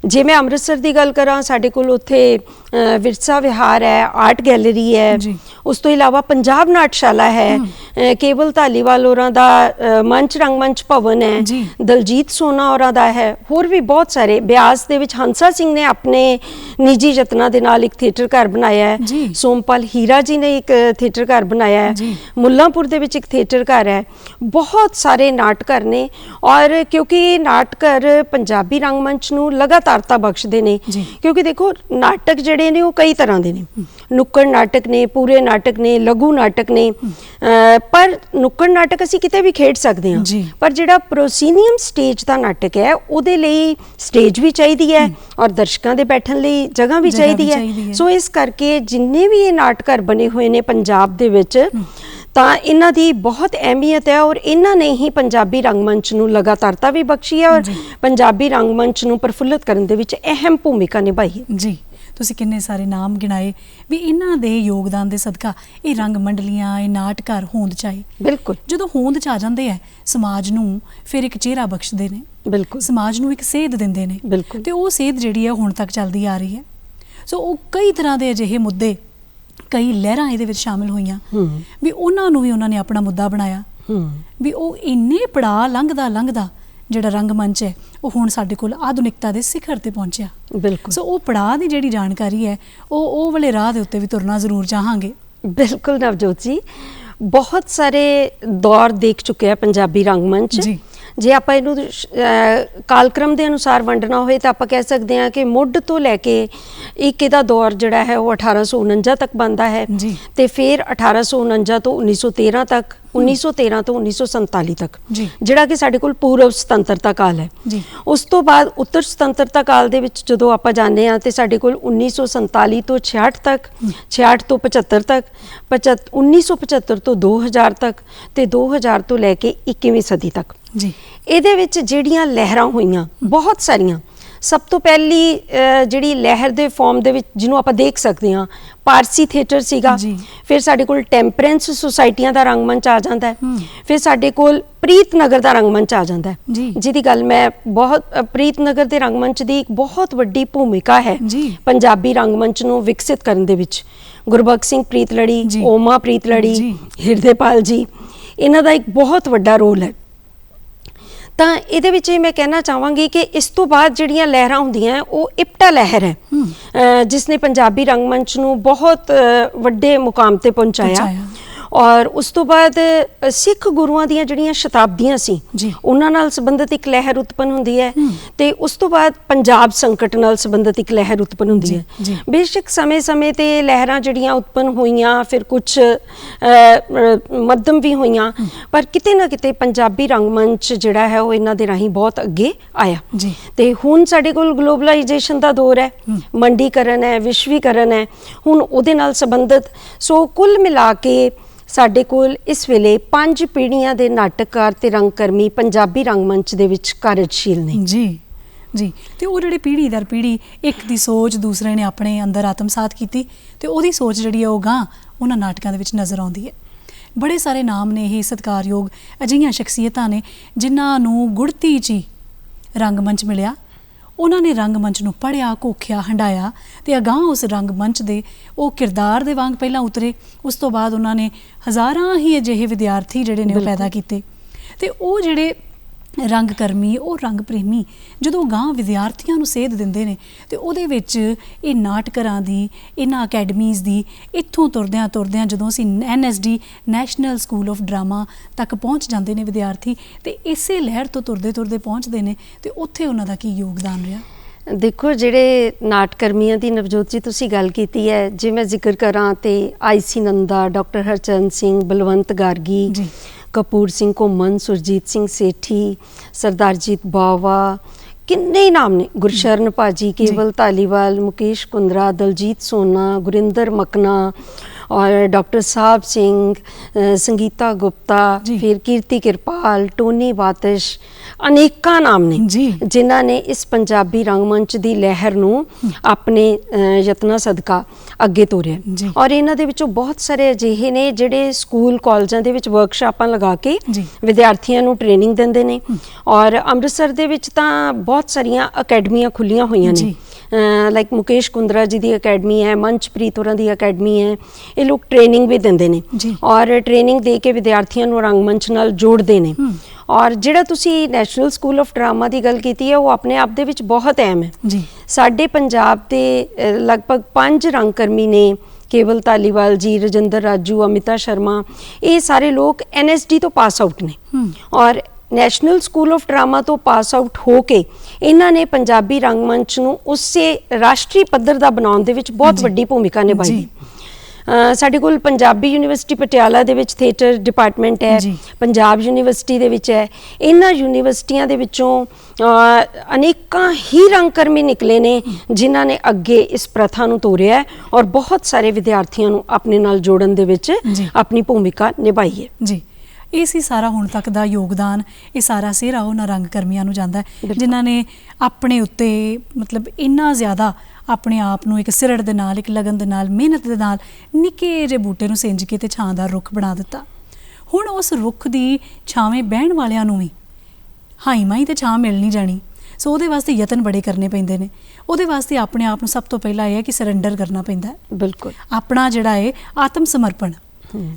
ਜੇ ਮੈਂ ਅੰਮ੍ਰਿਤਸਰ ਦੀ ਗੱਲ ਕਰਾਂ, ਸਾਡੇ ਕੋਲ ਉੱਥੇ ਵਿਰਸਾ ਵਿਹਾਰ ਹੈ, ਆਰਟ ਗੈਲਰੀ ਹੈ, ਉਸ ਤੋਂ ਇਲਾਵਾ ਪੰਜਾਬ ਨਾਟਸ਼ਾਲਾ ਹੈ, ਕੇਵਲ ਧਾਲੀਵਾਲ ਹੋਰਾਂ ਦਾ ਮੰਚ ਰੰਗਮੰਚ ਭਵਨ ਹੈ, ਦਲਜੀਤ ਸੋਨਾ ਹੋਰਾਂ ਦਾ ਹੈ, ਹੋਰ ਵੀ ਬਹੁਤ ਸਾਰੇ। ਬਿਆਸ ਦੇ ਵਿੱਚ ਹੰਸਾ ਸਿੰਘ ਨੇ ਆਪਣੇ ਨਿੱਜੀ ਯਤਨਾਂ ਦੇ ਨਾਲ ਇੱਕ ਥੀਏਟਰ ਘਰ ਬਣਾਇਆ ਹੈ, ਸੋਮਪਾਲ ਹੀਰਾ ਜੀ ਨੇ ਇੱਕ ਥੀਏਟਰ ਘਰ ਬਣਾਇਆ ਹੈ, ਮੁੱਲਾਂਪੁਰ ਦੇ ਵਿੱਚ ਇੱਕ ਥੀਏਟਰ ਘਰ ਹੈ, ਬਹੁਤ ਸਾਰੇ ਨਾਟਘਰ ਨੇ। ਔਰ ਕਿਉਂਕਿ ਨਾਟਘਰ ਪੰਜਾਬੀ ਰੰਗਮੰਚ ਨੂੰ ਲਗਾਤਾਰਤਾ ਬਖਸ਼ਦੇ ਨੇ, ਕਿਉਂਕਿ ਦੇਖੋ ਨਾਟਕ ਜਿਹੜੇ ਨੇ ਉਹ ਕਈ ਤਰ੍ਹਾਂ ਦੇ ਨੇ, ਨੁੱਕੜ ਨਾਟਕ ਨੇ, ਪੂਰੇ ਨਾਟਕ ਨੇ, ਲਘੂ ਨਾਟਕ ਨੇ, ਪਰ ਨੁੱਕੜ ਨਾਟਕ ਅਸੀਂ ਕਿਤੇ ਵੀ ਖੇਡ ਸਕਦੇ ਹਾਂ, ਪਰ ਜਿਹੜਾ ਪ੍ਰੋਸੀਨੀਅਮ ਸਟੇਜ ਦਾ ਨਾਟਕ ਹੈ ਉਹਦੇ ਲਈ ਸਟੇਜ ਵੀ ਚਾਹੀਦੀ ਹੈ ਔਰ ਦਰਸ਼ਕਾਂ ਦੇ ਬੈਠਣ ਲਈ ਜਗ੍ਹਾ ਵੀ ਚਾਹੀਦੀ ਹੈ। ਸੋ ਇਸ ਕਰਕੇ ਜਿੰਨੇ ਵੀ ਇਹ ਨਾਟਘਰ ਬਣੇ ਹੋਏ ਨੇ ਪੰਜਾਬ ਦੇ ਵਿੱਚ, ਤਾਂ ਇਹਨਾਂ ਦੀ ਬਹੁਤ ਅਹਿਮੀਅਤ ਹੈ, ਔਰ ਇਹਨਾਂ ਨੇ ਹੀ ਪੰਜਾਬੀ ਰੰਗਮੰਚ ਨੂੰ ਲਗਾਤਾਰਤਾ ਵੀ ਬਖਸ਼ੀ ਹੈ ਔਰ ਪੰਜਾਬੀ ਰੰਗਮੰਚ ਨੂੰ ਪ੍ਰਫੁੱਲਿਤ ਕਰਨ ਦੇ ਵਿੱਚ ਅਹਿਮ ਭੂਮਿਕਾ ਨਿਭਾਈ ਹੈ। ਜੀ, ਤੁਸੀਂ ਕਿੰਨੇ ਸਾਰੇ ਨਾਮ ਗਿਣਾਏ ਵੀ ਇਹਨਾਂ ਦੇ ਯੋਗਦਾਨ ਦੇ ਸਦਕਾ ਇਹ ਰੰਗ ਮੰਡਲੀਆਂ, ਇਹ ਨਾਟਘਰ ਹੋਂਦ 'ਚ ਆਏ। ਬਿਲਕੁਲ, ਜਦੋਂ ਹੋਂਦ 'ਚ ਆ ਜਾਂਦੇ ਹੈ, ਸਮਾਜ ਨੂੰ ਫਿਰ ਇੱਕ ਚਿਹਰਾ ਬਖਸ਼ਦੇ ਨੇ, ਬਿਲਕੁਲ ਸਮਾਜ ਨੂੰ ਇੱਕ ਸੇਧ ਦਿੰਦੇ ਨੇ, ਬਿਲਕੁਲ, ਤੇ ਉਹ ਸੇਧ ਜਿਹੜੀ ਹੈ ਹੁਣ ਤੱਕ ਚੱਲਦੀ ਆ ਰਹੀ ਹੈ। ਸੋ ਉਹ ਕਈ ਤਰ੍ਹਾਂ ਦੇ ਅਜਿਹੇ ਮੁੱਦੇ, ਕਈ ਲਹਿਰਾਂ ਇਹਦੇ ਵਿੱਚ ਸ਼ਾਮਿਲ ਹੋਈਆਂ ਵੀ ਉਹਨਾਂ ਨੂੰ ਵੀ ਉਹਨਾਂ ਨੇ ਆਪਣਾ ਮੁੱਦਾ ਬਣਾਇਆ ਵੀ ਉਹ ਇੰਨੇ ਪੜਾਅ ਲੰਘਦਾ ਜਿਹੜਾ ਰੰਗਮੰਚ ਹੈ ਉਹ ਹੁਣ ਸਾਡੇ ਕੋਲ ਆਧੁਨਿਕਤਾ ਦੇ ਸਿਖਰ ਤੇ ਪਹੁੰਚਿਆ। ਬਿਲਕੁਲ। ਸੋ ਉਹ ਪੜਾਅ ਦੀ ਜਿਹੜੀ ਜਾਣਕਾਰੀ ਹੈ ਉਹ ਵਾਲੇ ਰਾਹ ਦੇ ਉੱਤੇ ਵੀ ਤੁਰਨਾ ਜ਼ਰੂਰ ਚਾਹਾਂਗੇ। ਬਿਲਕੁਲ ਨਵਜੋਤ ਜੀ, ਬਹੁਤ ਸਾਰੇ ਦੌਰ ਦੇਖ ਚੁੱਕਿਆ ਪੰਜਾਬੀ ਰੰਗਮੰਚ। ਜੇ ਆਪਾਂ ਇਹਨੂੰ ਕਾਲਕ੍ਰਮ ਦੇ ਅਨੁਸਾਰ ਵੰਡਣਾ ਹੋਏ ਤਾਂ ਆਪਾਂ ਕਹਿ ਸਕਦੇ ਹਾਂ ਕਿ ਮੁੱਢ ਤੋਂ ਲੈ ਕੇ ਇੱਕ ਇਹਦਾ ਦੌਰ ਜਿਹੜਾ ਹੈ ਉਹ 1849 ਤੱਕ ਬਣਦਾ ਹੈ, ਤੇ ਫਿਰ 1849 ਤੋਂ 1913 ਤੱਕ, 1913 ਤੋਂ 1947 ਤੱਕ, ਜਿਹੜਾ ਕਿ ਸਾਡੇ ਕੋਲ ਪੂਰਵ ਸੁਤੰਤਰਤਾ ਕਾਲ ਹੈ। ਉਸ ਤੋਂ ਬਾਅਦ ਉੱਤਰ ਸੁਤੰਤਰਤਾ ਕਾਲ ਦੇ ਵਿੱਚ ਜਦੋਂ ਆਪਾਂ ਜਾਂਦੇ ਹਾਂ ਤੇ ਸਾਡੇ ਕੋਲ 1947 ਤੋਂ 66 ਤੱਕ, 66 ਤੋਂ 75 ਤੱਕ, 1975 ਤੋਂ 2000 ਤੱਕ, ਤੇ 2000 ਤੋਂ ਲੈ ਕੇ 21ਵੀਂ ਸਦੀ ਤੱਕ। ਇਹਦੇ ਵਿੱਚ ਜਿਹੜੀਆਂ ਲਹਿਰਾਂ ਹੋਈਆਂ ਬਹੁਤ ਸਾਰੀਆਂ, ਸਭ ਤੋਂ ਪਹਿਲੀ ਜਿਹੜੀ ਲਹਿਰ ਦੇ ਫਾਰਮ ਦੇ ਵਿੱਚ ਜਿਹਨੂੰ ਆਪਾਂ ਦੇਖ ਸਕਦੇ ਹਾਂ, ਪਾਰਸੀ ਥੀਏਟਰ ਸੀਗਾ। ਫਿਰ ਸਾਡੇ ਕੋਲ ਟੈਂਪਰੈਂਸ ਸੁਸਾਇਟੀਆਂ ਦਾ ਰੰਗਮੰਚ ਆ ਜਾਂਦਾ ਹੈ। ਫਿਰ ਸਾਡੇ ਕੋਲ ਪ੍ਰੀਤਨਗਰ ਦਾ ਰੰਗਮੰਚ ਆ ਜਾਂਦਾ ਹੈ, ਜਿਹਦੀ ਗੱਲ ਮੈਂ ਪ੍ਰੀਤਨਗਰ ਦੇ ਰੰਗਮੰਚ ਦੀ ਇੱਕ ਬਹੁਤ ਵੱਡੀ ਭੂਮਿਕਾ ਹੈ ਪੰਜਾਬੀ ਰੰਗਮੰਚ ਨੂੰ ਵਿਕਸਿਤ ਕਰਨ ਦੇ ਵਿੱਚ। ਗੁਰਬਖਸ਼ ਸਿੰਘ ਪ੍ਰੀਤਲੜੀ, ਓਮਾ ਪ੍ਰੀਤਲੜੀ, ਹਿਰਦੇਪਾਲ ਜੀ, ਇਹਨਾਂ ਦਾ ਇੱਕ ਬਹੁਤ ਵੱਡਾ ਰੋਲ ਹੈ। ਤਾਂ ਇਹਦੇ ਵਿੱਚ ਮੈਂ ਕਹਿਣਾ ਚਾਹਾਂਗੀ ਕਿ ਇਸ ਤੋਂ ਬਾਅਦ ਜਿਹੜੀਆਂ ਲਹਿਰਾਂ ਹੁੰਦੀਆਂ ਉਹ ਇਪਟਾ ਲਹਿਰ ਹੈ, ਜਿਸ ਨੇ ਪੰਜਾਬੀ ਰੰਗਮੰਚ ਨੂੰ ਬਹੁਤ ਵੱਡੇ ਮੁਕਾਮ ਤੇ ਪਹੁੰਚਾਇਆ। ਔਰ ਉਸ ਤੋਂ ਬਾਅਦ ਸਿੱਖ ਗੁਰੂਆਂ ਦੀਆਂ ਜਿਹੜੀਆਂ ਸ਼ਤਾਬਦੀਆਂ ਸੀ ਉਹਨਾਂ ਨਾਲ ਸੰਬੰਧਿਤ ਇੱਕ ਲਹਿਰ ਉਤਪੰਨ ਹੁੰਦੀ ਹੈ, ਤੇ ਉਸ ਤੋਂ ਬਾਅਦ ਪੰਜਾਬ ਸੰਕਟ ਨਾਲ ਸੰਬੰਧਿਤ ਇੱਕ ਲਹਿਰ ਉਤਪੰਨ ਹੁੰਦੀ ਹੈ। ਬੇਸ਼ੱਕ ਸਮੇਂ-ਸਮੇਂ ਤੇ ਲਹਿਰਾਂ ਜਿਹੜੀਆਂ ਉਤਪੰਨ ਹੋਈਆਂ, ਫਿਰ ਕੁਝ ਮੱਧਮ ਵੀ ਹੋਈਆਂ, ਪਰ ਕਿਤੇ ਨਾ ਕਿਤੇ ਪੰਜਾਬੀ ਰੰਗਮੰਚ ਜਿਹੜਾ ਹੈ ਉਹ ਇਹਨਾਂ ਦੇ ਰਾਹੀਂ ਬਹੁਤ ਅੱਗੇ ਆਇਆ। ਤੇ ਹੁਣ ਸਾਡੇ ਕੋਲ ਗਲੋਬਲਾਈਜੇਸ਼ਨ ਦਾ ਦੌਰ ਹੈ, ਮੰਡੀਕਰਨ ਹੈ, ਵਿਸ਼ਵੀਕਰਨ ਹੈ, ਹੁਣ ਉਹਦੇ ਨਾਲ ਸੰਬੰਧਿਤ। ਸੋ ਕੁੱਲ ਮਿਲਾ ਕੇ ਸਾਡੇ ਕੋਲ ਇਸ ਵੇਲੇ 5 ਪੀੜ੍ਹੀਆਂ ਦੇ ਨਾਟਕਕਾਰ ਤੇ ਰੰਗਕਰਮੀ ਪੰਜਾਬੀ ਰੰਗਮੰਚ ਦੇ ਵਿੱਚ ਕਾਰਜਸ਼ੀਲ ਨੇ। ਜੀ, ਤੇ ਉਹ ਜਿਹੜੇ ਪੀੜ੍ਹੀ ਦਰ ਪੀੜ੍ਹੀ ਇੱਕ ਦੀ ਸੋਚ ਦੂਸਰੇ ਨੇ ਆਪਣੇ ਅੰਦਰ ਆਤਮਸਾਤ ਕੀਤੀ, ਤੇ ਉਹਦੀ ਸੋਚ ਜਿਹੜੀ ਹੈ ਉਹ ਗਾਂ ਉਹਨਾਂ ਨਾਟਕਾਂ ਦੇ ਵਿੱਚ ਨਜ਼ਰ ਆਉਂਦੀ ਹੈ। ਬੜੇ ਸਾਰੇ ਨਾਮ ਨੇ ਇਹ ਸਤਿਕਾਰਯੋਗ ਅਜਿਹੀਆਂ ਸ਼ਖਸੀਅਤਾਂ ਨੇ ਜਿਨ੍ਹਾਂ ਨੂੰ ਗੁੜਤੀ 'ਚ ਹੀ ਰੰਗਮੰਚ ਮਿਲਿਆ। ਉਹਨਾਂ ਨੇ ਰੰਗਮੰਚ ਨੂੰ ਪੜ੍ਹਿਆ, ਘੋਖਿਆ, ਹੰਢਾਇਆ, ਤੇ ਅਗਾਂਹ ਉਸ ਰੰਗਮੰਚ ਦੇ ਉਹ ਕਿਰਦਾਰ ਦੇ ਵਾਂਗ ਪਹਿਲਾਂ ਉਤਰੇ। ਉਸ ਤੋਂ ਬਾਅਦ ਉਹਨਾਂ ਨੇ ਹਜ਼ਾਰਾਂ ਹੀ ਅਜਿਹੇ ਵਿਦਿਆਰਥੀ ਜਿਹੜੇ ਨੇ ਉਹ ਪੈਦਾ ਕੀਤੇ, ਤੇ ਉਹ ਜਿਹੜੇ ਰੰਗ ਕਰਮੀ, ਉਹ ਰੰਗ ਪ੍ਰੇਮੀ ਜਦੋਂ ਗਾਂ ਵਿਦਿਆਰਥੀਆਂ ਨੂੰ ਸੇਧ ਦਿੰਦੇ ਨੇ, ਤੇ ਉਹਦੇ ਵਿੱਚ ਇਹ ਨਾਟਕਰਾਂ ਦੀ, ਇਹਨਾਂ ਅਕੈਡਮੀਜ਼ ਦੀ, ਇੱਥੋਂ ਤੁਰਦਿਆਂ ਜਦੋਂ ਅਸੀਂ NSD national school of drama ਤੱਕ ਪਹੁੰਚ ਜਾਂਦੇ ਨੇ ਵਿਦਿਆਰਥੀ, ਤੇ ਇਸੇ ਲਹਿਰ ਤੋਂ ਤੁਰਦੇ ਪਹੁੰਚਦੇ ਨੇ, ਤੇ ਉੱਥੇ ਉਹਨਾਂ ਦਾ ਕੀ ਯੋਗਦਾਨ ਰਿਹਾ। ਦੇਖੋ, ਜਿਹੜੇ ਨਾਟਕਰਮੀਆਂ ਦੀ ਨਵਜੋਤ ਜੀ ਤੁਸੀਂ ਗੱਲ ਕੀਤੀ ਹੈ, ਜੇ ਮੈਂ ਜ਼ਿਕਰ ਕਰਾਂ ਤੇ IC ਨੰਦਾ, ਡਾਕਟਰ ਹਰਚਰਨ ਸਿੰਘ, ਬਲਵੰਤ ਗਾਰਗੀ, ਕਪੂਰ ਸਿੰਘ ਘੁੰਮਣ, ਸੁਰਜੀਤ ਸਿੰਘ ਸੇਠੀ, ਸਰਦਾਰਜੀਤ ਬਾਵਾ, ਕਿੰਨੇ ਹੀ ਨਾਮ ਨੇ, ਗੁਰਸ਼ਰਨ ਭਾਜੀ, ਕੇਵਲ ਧਾਲੀਵਾਲ, ਮੁਕੇਸ਼ ਕੁੰਦਰਾ, ਦਲਜੀਤ ਸੋਨਾ, ਗੁਰਿੰਦਰ ਮਕਨਾ, और डॉक्टर साहब सिंह, संगीता गुप्ता, फिर कीर्ति किरपाल, टोनी बातिश, अनेਕਾਂ नाम ने जिन्हां ने इस पंजाबी रंगमंच की लहर ਨੂੰ ਆਪਣੇ ਯਤਨਾਂ ਸਦਕਾ ਅੱਗੇ ਤੋਰਿਆ। ਔਰ ਇਹਨਾਂ ਦੇ ਵਿੱਚੋਂ ਬਹੁਤ ਸਾਰੇ ਅਜਿਹੇ ਨੇ ਜਿਹੜੇ ਸਕੂਲ ਕਾਲਜਾਂ ਦੇ ਵਿੱਚ ਵਰਕਸ਼ਾਪਾਂ ਲਗਾ ਕੇ ਵਿਦਿਆਰਥੀਆਂ ਨੂੰ ਟ੍ਰੇਨਿੰਗ ਦਿੰਦੇ ਨੇ। ਔਰ ਅੰਮ੍ਰਿਤਸਰ ਦੇ ਵਿੱਚ ਤਾਂ ਬਹੁਤ ਸਾਰੀਆਂ ਅਕੈਡਮੀਆਂ ਖੁੱਲੀਆਂ ਹੋਈਆਂ ਨੇ, ਲਾਈਕ ਮੁਕੇਸ਼ ਕੁੰਦਰਾ ਜੀ ਦੀ ਅਕੈਡਮੀ ਹੈ, ਮਨਚਪ੍ਰੀਤ ਹੋਰਾਂ ਦੀ ਅਕੈਡਮੀ ਹੈ। ਇਹ ਲੋਕ ਟ੍ਰੇਨਿੰਗ ਵੀ ਦਿੰਦੇ ਨੇ ਔਰ ਟ੍ਰੇਨਿੰਗ ਦੇ ਕੇ ਵਿਦਿਆਰਥੀਆਂ ਨੂੰ ਰੰਗਮੰਚ ਨਾਲ ਜੋੜਦੇ ਨੇ। ਔਰ ਜਿਹੜਾ ਤੁਸੀਂ ਨੈਸ਼ਨਲ ਸਕੂਲ ਆਫ ਡਰਾਮਾ ਦੀ ਗੱਲ ਕੀਤੀ ਹੈ, ਉਹ ਆਪਣੇ ਆਪ ਦੇ ਵਿੱਚ ਬਹੁਤ ਅਹਿਮ ਹੈ। ਸਾਡੇ ਪੰਜਾਬ ਦੇ ਲਗਭਗ 5 ਰੰਗਕਰਮੀ ਨੇ, ਕੇਵਲ ਧਾਲੀਵਾਲ ਜੀ, ਰਜਿੰਦਰ ਰਾਜੂ, ਅਮਿਤਾ ਸ਼ਰਮਾ, ਇਹ ਸਾਰੇ ਲੋਕ NSD ਤੋਂ ਪਾਸ ਆਊਟ ਨੇ। ਔਰ ਨੈਸ਼ਨਲ ਸਕੂਲ ਆਫ ਡਰਾਮਾ ਤੋਂ ਪਾਸ ਆਊਟ ਹੋ ਕੇ ਇਹਨਾਂ ਨੇ ਪੰਜਾਬੀ ਰੰਗਮੰਚ ਨੂੰ ਉਸੇ ਰਾਸ਼ਟਰੀ ਪੱਧਰ ਦਾ ਬਣਾਉਣ ਦੇ ਵਿੱਚ ਬਹੁਤ ਵੱਡੀ ਭੂਮਿਕਾ ਨਿਭਾਈ। ਸਾਡੇ ਕੋਲ ਪੰਜਾਬੀ ਯੂਨੀਵਰਸਿਟੀ ਪਟਿਆਲਾ ਦੇ ਵਿੱਚ ਥੀਏਟਰ ਡਿਪਾਰਟਮੈਂਟ ਹੈ, ਪੰਜਾਬ ਯੂਨੀਵਰਸਿਟੀ ਦੇ ਵਿੱਚ ਹੈ। ਇਹਨਾਂ ਯੂਨੀਵਰਸਿਟੀਆਂ ਦੇ ਵਿੱਚੋਂ ਅਨੇਕਾਂ ਹੀ ਰੰਗਕਰਮੀ ਨਿਕਲੇ ਨੇ ਜਿਨ੍ਹਾਂ ਨੇ ਅੱਗੇ ਇਸ ਪ੍ਰਥਾ ਨੂੰ ਤੋਰਿਆ ਔਰ ਬਹੁਤ ਸਾਰੇ ਵਿਦਿਆਰਥੀਆਂ ਨੂੰ ਆਪਣੇ ਨਾਲ ਜੋੜਨ ਦੇ ਵਿੱਚ ਆਪਣੀ ਭੂਮਿਕਾ ਨਿਭਾਈ ਹੈ। ਜੀ, ਇਹ ਸੀ ਸਾਰਾ ਹੁਣ ਤੱਕ ਦਾ ਯੋਗਦਾਨ, ਇਹ ਸਾਰਾ ਸਿਹਰਾ ਉਹਨਾਂ ਰੰਗਕਰਮੀਆਂ ਨੂੰ ਜਾਂਦਾ ਹੈ ਜਿਨ੍ਹਾਂ ਨੇ ਆਪਣੇ ਉੱਤੇ ਮਤਲਬ ਇੰਨਾ ਜ਼ਿਆਦਾ ਆਪਣੇ ਆਪ ਨੂੰ ਇੱਕ ਸਿਰੜ ਦੇ ਨਾਲ, ਇੱਕ ਲਗਨ ਦੇ ਨਾਲ, ਮਿਹਨਤ ਦੇ ਨਾਲ ਨਿੱਕੇ ਜਿਹੇ ਬੂਟੇ ਨੂੰ ਸਿੰਜ ਕੇ ਤੇ ਛਾਂਦਾਰ ਰੁੱਖ ਬਣਾ ਦਿੱਤਾ। ਹੁਣ ਉਸ ਰੁੱਖ ਦੀ ਛਾਵੇਂ ਬਹਿਣ ਵਾਲਿਆਂ ਨੂੰ ਵੀ ਹਾਈ ਮਾਈ ਤੇ ਛਾਂ ਮਿਲ ਨਹੀਂ ਜਾਣੀ, ਸੋ ਉਹਦੇ ਵਾਸਤੇ ਯਤਨ ਬੜੇ ਕਰਨੇ ਪੈਂਦੇ ਨੇ। ਉਹਦੇ ਵਾਸਤੇ ਆਪਣੇ ਆਪ ਨੂੰ ਸਭ ਤੋਂ ਪਹਿਲਾਂ ਇਹ ਹੈ ਕਿ ਸਰੈਂਡਰ ਕਰਨਾ ਪੈਂਦਾ ਹੈ। ਬਿਲਕੁਲ ਆਪਣਾ ਜਿਹੜਾ ਹੈ ਆਤਮ ਸਮਰਪਣ,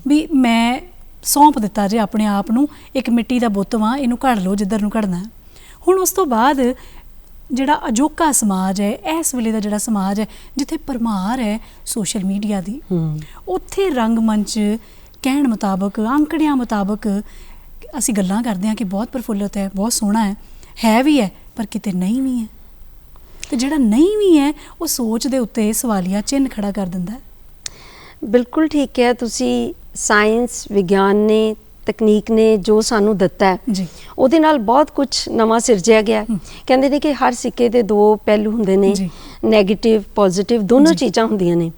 ਵੀ ਮੈਂ ਸੌਂਪ ਦਿੱਤਾ ਜੇ ਆਪਣੇ ਆਪ ਨੂੰ, ਇੱਕ ਮਿੱਟੀ ਦਾ ਬੁੱਤ ਵਾਂ, ਇਹਨੂੰ ਘੜ ਲਓ ਜਿੱਧਰ ਨੂੰ ਘੜਨਾ। ਹੁਣ ਉਸ ਤੋਂ ਬਾਅਦ ਜਿਹੜਾ ਅਜੋਕਾ ਸਮਾਜ ਹੈ, ਇਸ ਵੇਲੇ ਦਾ ਜਿਹੜਾ ਸਮਾਜ ਹੈ ਜਿੱਥੇ ਭਰਮਾਰ ਹੈ ਸੋਸ਼ਲ ਮੀਡੀਆ ਦੀ, ਉੱਥੇ ਰੰਗਮੰਚ ਕਹਿਣ ਮੁਤਾਬਕ, ਅੰਕੜਿਆਂ ਮੁਤਾਬਕ ਅਸੀਂ ਗੱਲਾਂ ਕਰਦੇ ਹਾਂ ਕਿ ਬਹੁਤ ਪ੍ਰਫੁੱਲਤ ਹੈ, ਬਹੁਤ ਸੋਹਣਾ ਹੈ ਵੀ ਹੈ, ਪਰ ਕਿਤੇ ਨਹੀਂ ਵੀ ਹੈ। ਤੇ ਜਿਹੜਾ ਨਹੀਂ ਵੀ ਹੈ ਉਹ ਸੋਚ ਦੇ ਉੱਤੇ ਸਵਾਲੀਆ ਚਿੰਨ੍ਹ ਖੜਾ ਕਰ ਦਿੰਦਾ ਹੈ। ਬਿਲਕੁਲ ਠੀਕ ਹੈ ਤੁਸੀਂ। ਸਾਇੰਸ ਵਿਗਿਆਨ ਨੇ, ਤਕਨੀਕ ਨੇ ਜੋ ਸਾਨੂੰ ਦਿੱਤਾ ਹੈ ਉਹਦੇ ਨਾਲ ਬਹੁਤ ਕੁਝ ਨਵਾਂ ਸਿਰਜਿਆ ਗਿਆ। ਕਹਿੰਦੇ ਨੇ ਕਿ ਹਰ ਸਿੱਕੇ ਦੇ 2 ਪਹਿਲੂ ਹੁੰਦੇ ਨੇ, ਨੈਗੇਟਿਵ ਪੋਜ਼ਿਟਿਵ ਦੋਨੋਂ ਚੀਜ਼ਾਂ ਹੁੰਦੀਆਂ ਨੇ।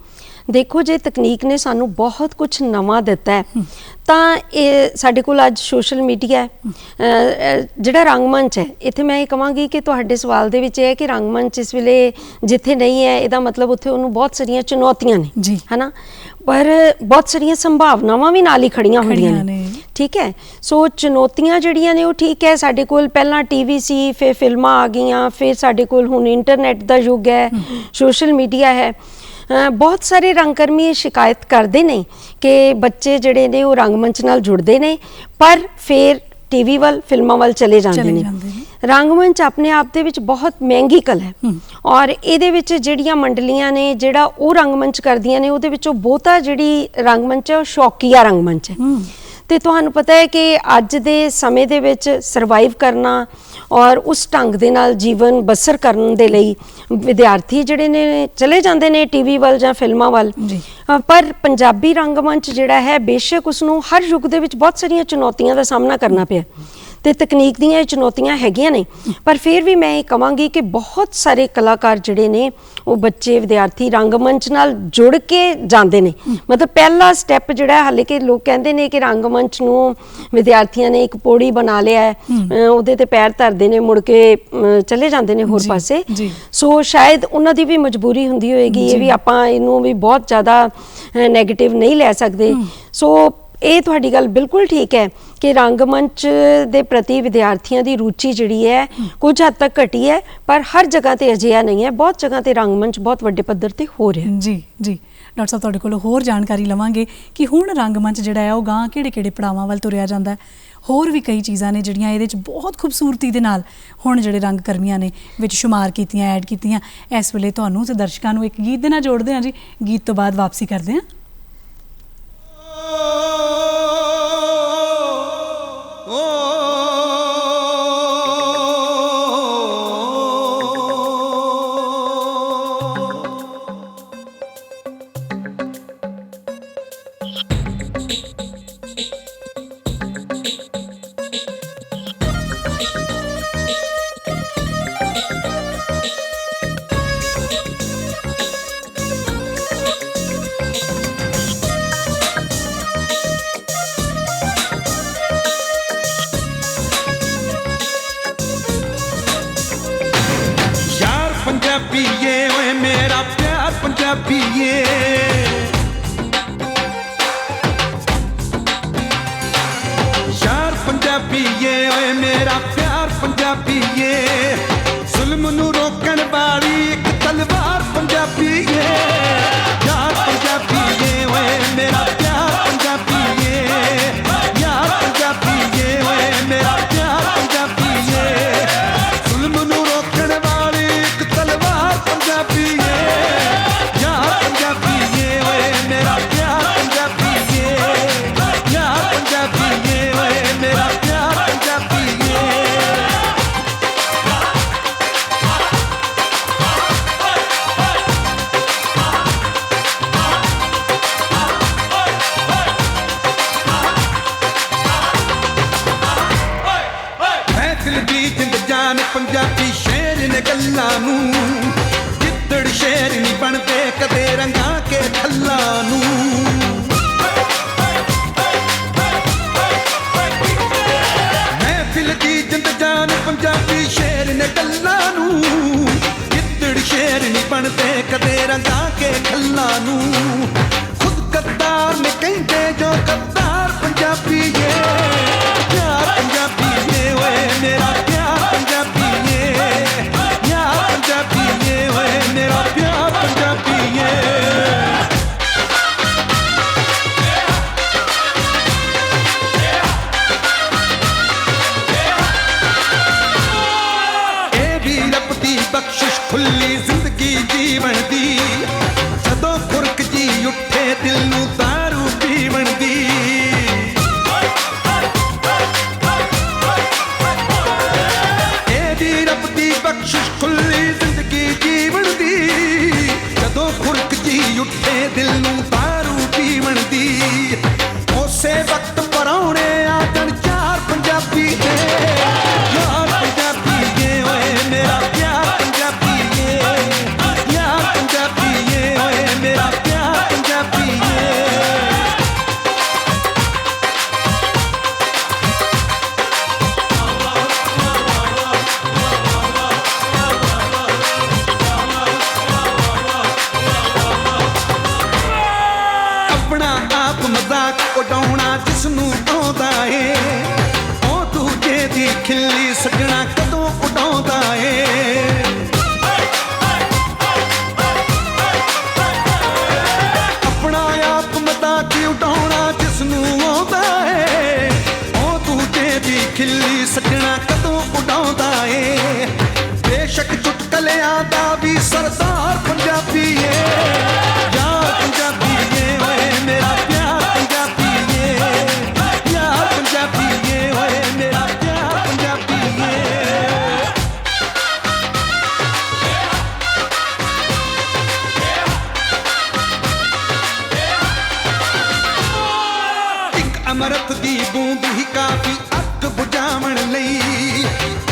ਦੇਖੋ ਜੇ ਤਕਨੀਕ ਨੇ ਸਾਨੂੰ ਬਹੁਤ ਕੁਝ ਨਵਾਂ ਦਿੱਤਾ ਹੈ ਤਾਂ ਇਹ ਸਾਡੇ ਕੋਲ ਅੱਜ ਸੋਸ਼ਲ ਮੀਡੀਆ ਹੈ। ਜਿਹੜਾ ਰੰਗਮੰਚ ਹੈ, ਇੱਥੇ ਮੈਂ ਇਹ ਕਹਾਂਗੀ ਕਿ ਤੁਹਾਡੇ ਸਵਾਲ ਦੇ ਵਿੱਚ ਇਹ ਹੈ ਕਿ ਰੰਗਮੰਚ ਇਸ ਵੇਲੇ ਜਿੱਥੇ ਨਹੀਂ ਹੈ, ਇਹਦਾ ਮਤਲਬ ਉੱਥੇ ਉਹਨੂੰ ਬਹੁਤ ਸਾਰੀਆਂ ਚੁਣੌਤੀਆਂ ਨੇ, ਹੈ ਨਾ, ਪਰ ਬਹੁਤ ਸਾਰੀਆਂ ਸੰਭਾਵਨਾਵਾਂ ਵੀ ਨਾਲ ਹੀ ਖੜੀਆਂ ਹੁੰਦੀਆਂ ਨੇ। ਠੀਕ ਹੈ, ਸੋ ਚੁਣੌਤੀਆਂ ਜਿਹੜੀਆਂ ਨੇ ਉਹ ਠੀਕ ਹੈ, ਸਾਡੇ ਕੋਲ ਪਹਿਲਾਂ TV ਸੀ, ਫਿਰ ਫਿਲਮਾਂ ਆ ਗਈਆਂ, ਫਿਰ ਸਾਡੇ ਕੋਲ ਹੁਣ ਇੰਟਰਨੈਟ ਦਾ ਯੁੱਗ ਹੈ, ਸੋਸ਼ਲ ਮੀਡੀਆ ਹੈ। ਬਹੁਤ ਸਾਰੇ ਰੰਗਕਰਮੀ ਸ਼ਿਕਾਇਤ ਕਰਦੇ ਨੇ ਕਿ ਬੱਚੇ ਜਿਹੜੇ ਨੇ ਉਹ ਰੰਗਮੰਚ ਨਾਲ ਜੁੜਦੇ ਨੇ ਪਰ ਫਿਰ TV ਵੱਲ, ਫਿਲਮਾਂ ਵੱਲ ਚਲੇ ਜਾਂਦੇ ਨੇ। ਰੰਗਮੰਚ ਆਪਣੇ ਆਪ ਦੇ ਵਿੱਚ ਬਹੁਤ ਮਹਿੰਗੀ ਕਲਾ ਹੈ ਔਰ ਇਹਦੇ ਵਿੱਚ ਜਿਹੜੀਆਂ ਮੰਡਲੀਆਂ ਨੇ ਜਿਹੜਾ ਉਹ ਰੰਗਮੰਚ ਕਰਦੀਆਂ ਨੇ ਉਹਦੇ ਵਿੱਚੋਂ ਬਹੁਤਾ ਜਿਹੜੀ ਰੰਗਮੰਚ ਹੈ ਉਹ ਸ਼ੌਕੀਆ ਰੰਗਮੰਚ ਹੈ। ਤੇ ਤੁਹਾਨੂੰ ਪਤਾ ਹੈ ਕਿ ਅੱਜ ਦੇ ਸਮੇਂ ਦੇ ਵਿੱਚ ਸਰਵਾਈਵ ਕਰਨਾ ਔਰ ਉਸ ਢੰਗ ਦੇ ਨਾਲ ਜੀਵਨ ਬਸਰ ਕਰਨ ਦੇ ਲਈ ਵਿਦਿਆਰਥੀ ਜਿਹੜੇ ਨੇ ਚਲੇ ਜਾਂਦੇ ਨੇ TV ਵੱਲ ਜਾਂ ਫਿਲਮਾਂ ਵੱਲ। ਪਰ ਪੰਜਾਬੀ ਰੰਗਮੰਚ ਜਿਹੜਾ ਹੈ ਬੇਸ਼ੱਕ ਉਸਨੂੰ ਹਰ ਯੁੱਗ ਦੇ ਵਿੱਚ ਬਹੁਤ ਸਾਰੀਆਂ ਚੁਣੌਤੀਆਂ ਦਾ ਸਾਹਮਣਾ ਕਰਨਾ ਪਿਆ ਤੇ ਤਕਨੀਕ ਦੀਆਂ ਇਹ ਚੁਣੌਤੀਆਂ ਹੈਗੀਆਂ ਨੇ, ਪਰ ਫਿਰ ਵੀ ਮੈਂ ਇਹ ਕਹਾਂਗੀ ਕਿ ਬਹੁਤ ਸਾਰੇ ਕਲਾਕਾਰ ਜਿਹੜੇ ਨੇ ਉਹ ਬੱਚੇ ਵਿਦਿਆਰਥੀ ਰੰਗਮੰਚ ਨਾਲ ਜੁੜ ਕੇ ਜਾਂਦੇ ਨੇ। ਮਤਲਬ ਪਹਿਲਾ ਸਟੈਪ ਜਿਹੜਾ ਹਾਲੇ ਕਿ ਲੋਕ ਕਹਿੰਦੇ ਨੇ ਕਿ ਰੰਗਮੰਚ ਨੂੰ ਵਿਦਿਆਰਥੀਆਂ ਨੇ ਇੱਕ ਪੌੜੀ ਬਣਾ ਲਿਆ ਹੈ, ਉਹਦੇ ਤੇ ਪੈਰ ਧਰਦੇ ਨੇ, ਮੁੜ ਕੇ ਚਲੇ ਜਾਂਦੇ ਨੇ ਹੋਰ ਪਾਸੇ। ਸੋ ਸ਼ਾਇਦ ਉਹਨਾਂ ਦੀ ਵੀ ਮਜਬੂਰੀ ਹੁੰਦੀ ਹੋਏਗੀ, ਇਹ ਵੀ ਆਪਾਂ ਇਹਨੂੰ ਵੀ ਬਹੁਤ ਜ਼ਿਆਦਾ ਨੈਗੇਟਿਵ ਨਹੀਂ ਲੈ ਸਕਦੇ। ਸੋ ਇਹ ਤੁਹਾਡੀ ਗੱਲ ਬਿਲਕੁਲ ਠੀਕ ਹੈ ਕਿ ਰੰਗਮੰਚ ਦੇ ਪ੍ਰਤੀ ਵਿਦਿਆਰਥੀਆਂ ਦੀ ਰੁਚੀ ਜਿਹੜੀ ਹੈ ਕੁਝ ਹੱਦ ਤੱਕ ਘਟੀ ਹੈ, ਪਰ ਹਰ ਜਗ੍ਹਾ ਤੇ ਅਜਿਹਾ ਨਹੀਂ ਹੈ। ਬਹੁਤ ਜਗ੍ਹਾ ਤੇ ਰੰਗਮੰਚ ਬਹੁਤ ਵੱਡੇ ਪੱਧਰ ਤੇ ਹੋ ਰਿਹਾ। ਜੀ ਡਾਕਟਰ ਸਾਹਿਬ ਤੁਹਾਡੇ ਕੋਲੋਂ ਹੋਰ ਜਾਣਕਾਰੀ ਲਵਾਂਗੇ ਕਿ ਹੁਣ ਰੰਗਮੰਚ ਜਿਹੜਾ ਹੈ ਉਹ ਗਾਂ ਕਿਹੜੇ ਪੜਾਵਾਂ ਵੱਲ ਤੁਰਿਆ ਜਾਂਦਾ ਹੈ। ਹੋਰ ਵੀ ਕਈ ਚੀਜ਼ਾਂ ਨੇ ਜਿਹੜੀਆਂ ਇਹਦੇ 'ਚ ਬਹੁਤ ਖੂਬਸੂਰਤੀ ਦੇ ਨਾਲ ਹੁਣ ਜਿਹੜੇ ਰੰਗਕਰਮੀਆਂ ਨੇ ਵਿੱਚ ਸ਼ੁਮਾਰ ਕੀਤੀਆਂ, ਐਡ ਕੀਤੀਆਂ। ਇਸ ਵੇਲੇ ਤੁਹਾਨੂੰ ਤੇ ਦਰਸ਼ਕਾਂ ਨੂੰ ਇੱਕ ਗੀਤ ਦੇ ਨਾਲ ਜੋੜਦੇ ਹਾਂ ਜੀ, ਗੀਤ ਤੋਂ ਬਾਅਦ ਵਾਪਸੀ ਕਰਦੇ ਹਾਂ। पंजाबीए यार पंजाबीए ओए मेरा प्यार पंजाबीए जुल्म नू रोकण वाली एक तलवार पंजाबीए यार पंजाबीए ओए मेरा प्यार पंजाबीए यार पंजाबीए ओए मेरा प्यार पंजाबीए जुल्म नू रोकण वाली एक तलवार पंजाबीए यार पंजाबीए ओए मेरा प्यार पंजाबीए यार पंजाबीए ओए मेरा प्यार पंजाबीए महफिल दी जिंद जान पंजाबी शेर ने गल्लां नू जिद्दड़ शेर नहीं बनते कदे रंगा के थल्ला नू महफिल दी जिंद जान पंजाबी शेर ने गल्लां नू जिद्दड़ शेर नहीं बनते कदे रंगा के थल्ला नू खुद गद्दार ने कहते जो गद्दार पंजाबी है प्यार पंजाबी है ओए मेरा प्यार पंजाबी है यार पंजाबी है ओए मेरा प्यार पंजाबी है ए भी रब दी बख्शिश खुली जिंदगी जीवन दी जदों खुरक जी उठे दिल नू दारू पीवण दी रब दी बख्शिश खुली जिंदगी जीवन दी जदों खुरक जी उठे दिल नू दारू पीवण दी उसे वक्त परौणे आ जण चार पंजाबी दे यार पंजाबी है ओए मेरा प्यार पंजाबी है यार पंजाबी है ओए मेरा प्यार पंजाबी है अपना आप मजाक उडाउणा जिसनू आउंदा ए ओ दूजे दी खिल्ली सजणा कदों उडाउंदा ए अपना आप मजाक उडाउणा जिसनू आउंदा ए ओ दूजे दी खिल्ली सजणा कदों उडाउंदा ए बेशक चुटकलियां दा भी सरदार पंजाबी ए यार पंजाबी है ओए मेरा प्यार पंजाबी है यार पंजाबी है ओए मेरा प्यार पंजाबी है एक अमृत दी बूंद ही काफी अग बुझावण लई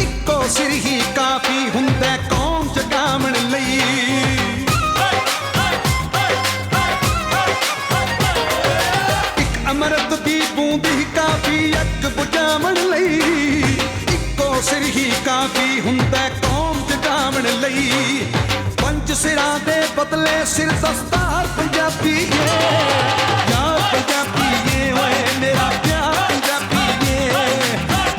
इक्को सिर ही काफी हुंदा कौम जगावण लई अमृत दी बूंद ही काफी अग बुझावण लई इक्को सिर ही काफी हुंदा कौम जगावण लई पंज सिरां दे बदले सिर दस्तार पंजाबी है यार पंजाबी है ओए मेरा प्यार पंजाबी है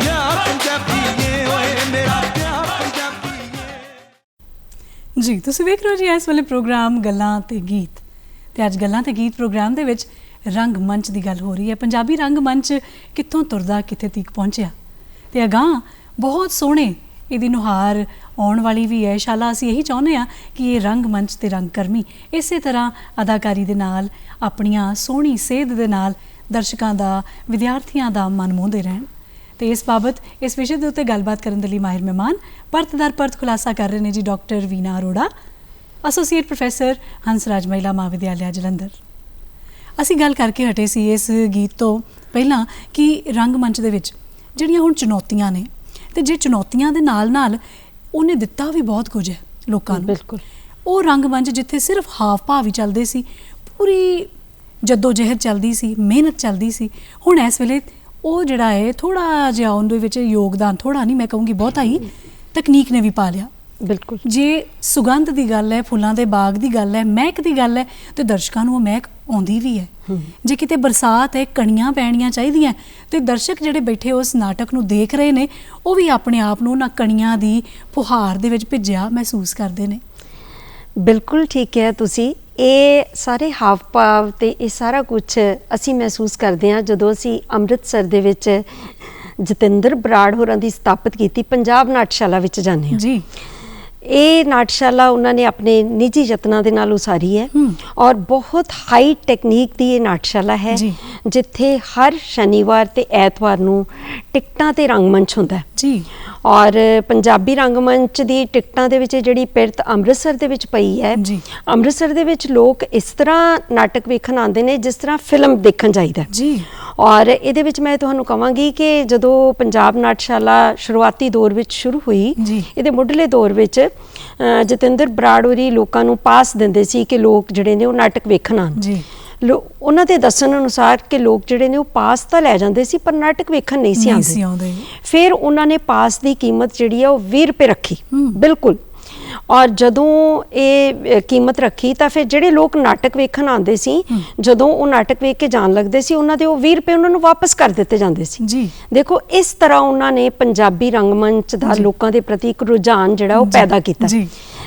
यार पंजाबी है ओए मेरा प्यार पंजाबी है ਜੀ ਤੁਸੀਂ ਵੇਖ ਰਹੇ ਹੋ ਜੀ ਇਸ ਵੇਲੇ ਪ੍ਰੋਗਰਾਮ ਗੱਲਾਂ ਤੇ ਗੀਤ ਤੇ ਅੱਜ ਗੱਲਾਂ ਤੇ ਗੀਤ ਪ੍ਰੋਗਰਾਮ ਦੇ ਵਿੱਚ ਰੰਗ ਮੰਚ ਦੀ ਗੱਲ ਹੋ ਰਹੀ ਹੈ ਪੰਜਾਬੀ ਰੰਗ ਮੰਚ ਕਿੱਥੋਂ ਤੁਰਦਾ ਕਿੱਥੇ ਤੱਕ ਪਹੁੰਚਿਆ ਤੇ ਅਗਾਂਹ ਬਹੁਤ ਸੋਹਣੇ ਇਹਦੀ ਨੁਹਾਰ ਆਉਣ ਵਾਲੀ ਵੀ ਹੈ ਸ਼ਾਲਾ ਅਸੀਂ ਇਹੀ ਚਾਹੁੰਦੇ ਹਾਂ ਕਿ ਇਹ ਰੰਗ ਮੰਚ ਤੇ ਰੰਗ ਕਰਮੀ ਇਸੇ ਤਰ੍ਹਾਂ ਅਦਾਕਾਰੀ ਦੇ ਨਾਲ ਆਪਣੀਆਂ ਸੋਹਣੀ ਸੇਧ ਦੇ ਨਾਲ ਦਰਸ਼ਕਾਂ ਦਾ ਵਿਦਿਆਰਥੀਆਂ ਦਾ ਮਨ ਮੋਹਦੇ ਰਹਿਣ ਤੇ ਇਸ ਬਾਬਤ ਇਸ ਵਿਸ਼ੇ ਦੇ ਉੱਤੇ ਗੱਲਬਾਤ ਕਰਨ ਦੇ ਲਈ ਮਾਹਿਰ ਮਹਿਮਾਨ ਪਰਤ ਦਰ ਪਰਤ ਖੁਲਾਸਾ ਕਰ ਰਹੇ ਨੇ ਜੀ ਡਾਕਟਰ ਵੀਨਾ ਅਰੋੜਾ ਐਸੋਸੀਏਟ ਪ੍ਰੋਫੈਸਰ ਹੰਸਰਾਜ ਮਹਿਲਾ ਮਹਾਵਿਦਿਆਲਿਆ ਜਲੰਧਰ। ਅਸੀਂ ਗੱਲ ਕਰਕੇ ਹਟੇ ਸੀ ਇਸ ਗੀਤ ਤੋਂ ਪਹਿਲਾਂ ਕਿ ਰੰਗ ਮੰਚ ਦੇ ਵਿੱਚ ਜਿਹੜੀਆਂ ਹੁਣ ਚੁਣੌਤੀਆਂ ਨੇ ਤੇ ਜੇ ਚੁਣੌਤੀਆਂ ਦੇ ਨਾਲ ਨਾਲ ਉਹਨੇ ਦਿੱਤਾ ਵੀ ਬਹੁਤ ਕੁਝ ਹੈ ਲੋਕਾਂ ਨੂੰ। ਬਿਲਕੁਲ ਉਹ ਰੰਗ ਮੰਚ ਜਿੱਥੇ ਸਿਰਫ ਹਾਵ ਭਾਵ ਹੀ ਚੱਲਦੇ ਸੀ, ਪੂਰੀ ਜੱਦੋ ਜਹਿਦ ਚੱਲਦੀ ਸੀ, ਮਿਹਨਤ ਚੱਲਦੀ ਸੀ, ਹੁਣ ਇਸ ਵੇਲੇ ਉਹ ਜਿਹੜਾ ਹੈ ਥੋੜ੍ਹਾ ਜਿਹਾ ਉਹਦੇ ਵਿੱਚ ਯੋਗਦਾਨ, ਥੋੜ੍ਹਾ ਨਹੀਂ ਮੈਂ ਕਹੂੰਗੀ ਬਹੁਤਾ ਹੀ, ਤਕਨੀਕ ਨੇ ਵੀ ਪਾ ਲਿਆ। ਬਿਲਕੁਲ। ਜੇ ਸੁਗੰਧ ਦੀ ਗੱਲ ਹੈ, ਫੁੱਲਾਂ ਦੇ ਬਾਗ ਦੀ ਗੱਲ ਹੈ, ਮਹਿਕ ਦੀ ਗੱਲ ਹੈ, ਤੇ ਦਰਸ਼ਕਾਂ ਨੂੰ ਉਹ ਮਹਿਕ ਆਉਂਦੀ ਵੀ ਹੈ। ਜੇ ਕਿਤੇ ਬਰਸਾਤ ਹੈ, ਕਣੀਆਂ ਪੈਣੀਆਂ ਚਾਹੀਦੀਆਂ, ਤੇ ਦਰਸ਼ਕ ਜਿਹੜੇ ਬੈਠੇ ਉਸ ਨਾਟਕ ਨੂੰ ਦੇਖ ਰਹੇ ਨੇ ਉਹ ਵੀ ਆਪਣੇ ਆਪ ਨੂੰ ਉਹਨਾਂ ਕਣੀਆਂ ਦੀ ਫੁਹਾਰ ਦੇ ਵਿੱਚ ਭਿੱਜਿਆ ਮਹਿਸੂਸ ਕਰਦੇ ਨੇ। ਬਿਲਕੁਲ ਠੀਕ ਹੈ ਤੁਸੀਂ। ਇਹ ਸਾਰੇ ਹਾਵ ਭਾਵ ਤੇ ਇਹ ਸਾਰਾ ਕੁਝ ਅਸੀਂ ਮਹਿਸੂਸ ਕਰਦੇ ਹਾਂ ਜਦੋਂ ਅਸੀਂ ਅੰਮ੍ਰਿਤਸਰ ਦੇ ਵਿੱਚ ਜਤਿੰਦਰ ਬਰਾੜ ਹੋਰਾਂ ਦੀ ਸਥਾਪਿਤ ਕੀਤੀ ਪੰਜਾਬ ਨਾਟਸ਼ਾਲਾ ਵਿੱਚ ਜਾਂਦੇ ਹਾਂ ਜੀ। ਇਹ ਨਾਟਸ਼ਾਲਾ ਉਹਨਾਂ ਨੇ ਆਪਣੇ ਨਿੱਜੀ ਯਤਨਾਂ ਦੇ ਨਾਲ ਉਸਾਰੀ ਹੈ ਔਰ ਬਹੁਤ ਹਾਈ ਟੈਕਨੀਕ ਦੀ ਇਹ ਨਾਟਸ਼ਾਲਾ ਹੈ ਜਿੱਥੇ ਹਰ ਸ਼ਨੀਵਾਰ ਤੇ ਐਤਵਾਰ ਨੂੰ ਟਿਕਟਾਂ ਤੇ ਰੰਗਮੰਚ ਹੁੰਦਾ ਹੈ ਜੀ। ਔਰ ਪੰਜਾਬੀ ਰੰਗਮੰਚ ਦੀ ਟਿਕਟਾਂ ਦੇ ਵਿੱਚ ਜਿਹੜੀ ਪਿਰਤ ਅੰਮ੍ਰਿਤਸਰ ਦੇ ਵਿੱਚ ਪਈ ਹੈ, ਅੰਮ੍ਰਿਤਸਰ ਦੇ ਵਿੱਚ ਲੋਕ ਇਸ ਤਰ੍ਹਾਂ ਨਾਟਕ ਵੇਖਣ ਆਉਂਦੇ ਨੇ ਜਿਸ ਤਰ੍ਹਾਂ ਫਿਲਮ ਦੇਖਣ ਜਾਈਦਾ ਜੀ। ਔਰ ਇਹਦੇ ਵਿੱਚ ਮੈਂ ਤੁਹਾਨੂੰ ਕਹਾਂਗੀ ਕਿ ਜਦੋਂ ਪੰਜਾਬ ਨਾਟਸ਼ਾਲਾ ਸ਼ੁਰੂਆਤੀ ਦੌਰ ਵਿੱਚ ਸ਼ੁਰੂ ਹੋਈ, ਇਹਦੇ ਮੁੱਢਲੇ ਦੌਰ ਵਿੱਚ ਜਤਿੰਦਰ ਬਰਾੜ ਹੋਰੀ ਲੋਕਾਂ ਨੂੰ ਪਾਸ ਦਿੰਦੇ ਸੀ ਕਿ ਲੋਕ ਜਿਹੜੇ ਨੇ ਉਹ ਨਾਟਕ ਵੇਖਣ ਆਉਣ। ਉਹਨਾਂ ਦੇ ਦੱਸਣ ਅਨੁਸਾਰ ਕਿ ਲੋਕ ਜਿਹੜੇ ਨੇ ਉਹ ਪਾਸ ਤਾਂ ਲੈ ਜਾਂਦੇ ਸੀ ਪਰ ਨਾਟਕ ਵੇਖਣ ਨਹੀਂ ਸੀ ਆਉਂਦੇ। ਫਿਰ ਉਹਨਾਂ ਨੇ ਪਾਸ ਦੀ ਕੀਮਤ ਜਿਹੜੀ ਆ ਉਹ 20 ਰੁਪਏ ਰੱਖੀ ਬਿਲਕੁਲ। ਔਰ ਜਦੋਂ ਇਹ ਕੀਮਤ ਰੱਖੀ ਤਾਂ ਫਿਰ ਜਿਹੜੇ ਲੋਕ ਨਾਟਕ ਵੇਖਣ ਆਉਂਦੇ ਸੀ, ਜਦੋਂ ਉਹ ਨਾਟਕ ਵੇਖ ਕੇ ਜਾਣ ਲੱਗਦੇ ਸੀ, ਉਹਨਾਂ ਦੇ ਉਹ 20 ਰੁਪਏ ਉਹਨਾਂ ਨੂੰ ਵਾਪਸ ਕਰ ਦਿੱਤੇ ਜਾਂਦੇ ਸੀ ਜੀ। ਦੇਖੋ ਇਸ ਤਰ੍ਹਾਂ ਉਹਨਾਂ ਨੇ ਪੰਜਾਬੀ ਰੰਗਮੰਚ ਦਾ ਲੋਕਾਂ ਦੇ ਪ੍ਰਤੀ ਇੱਕ ਰੁਝਾਨ ਜਿਹੜਾ ਉਹ ਪੈਦਾ ਕੀਤਾ।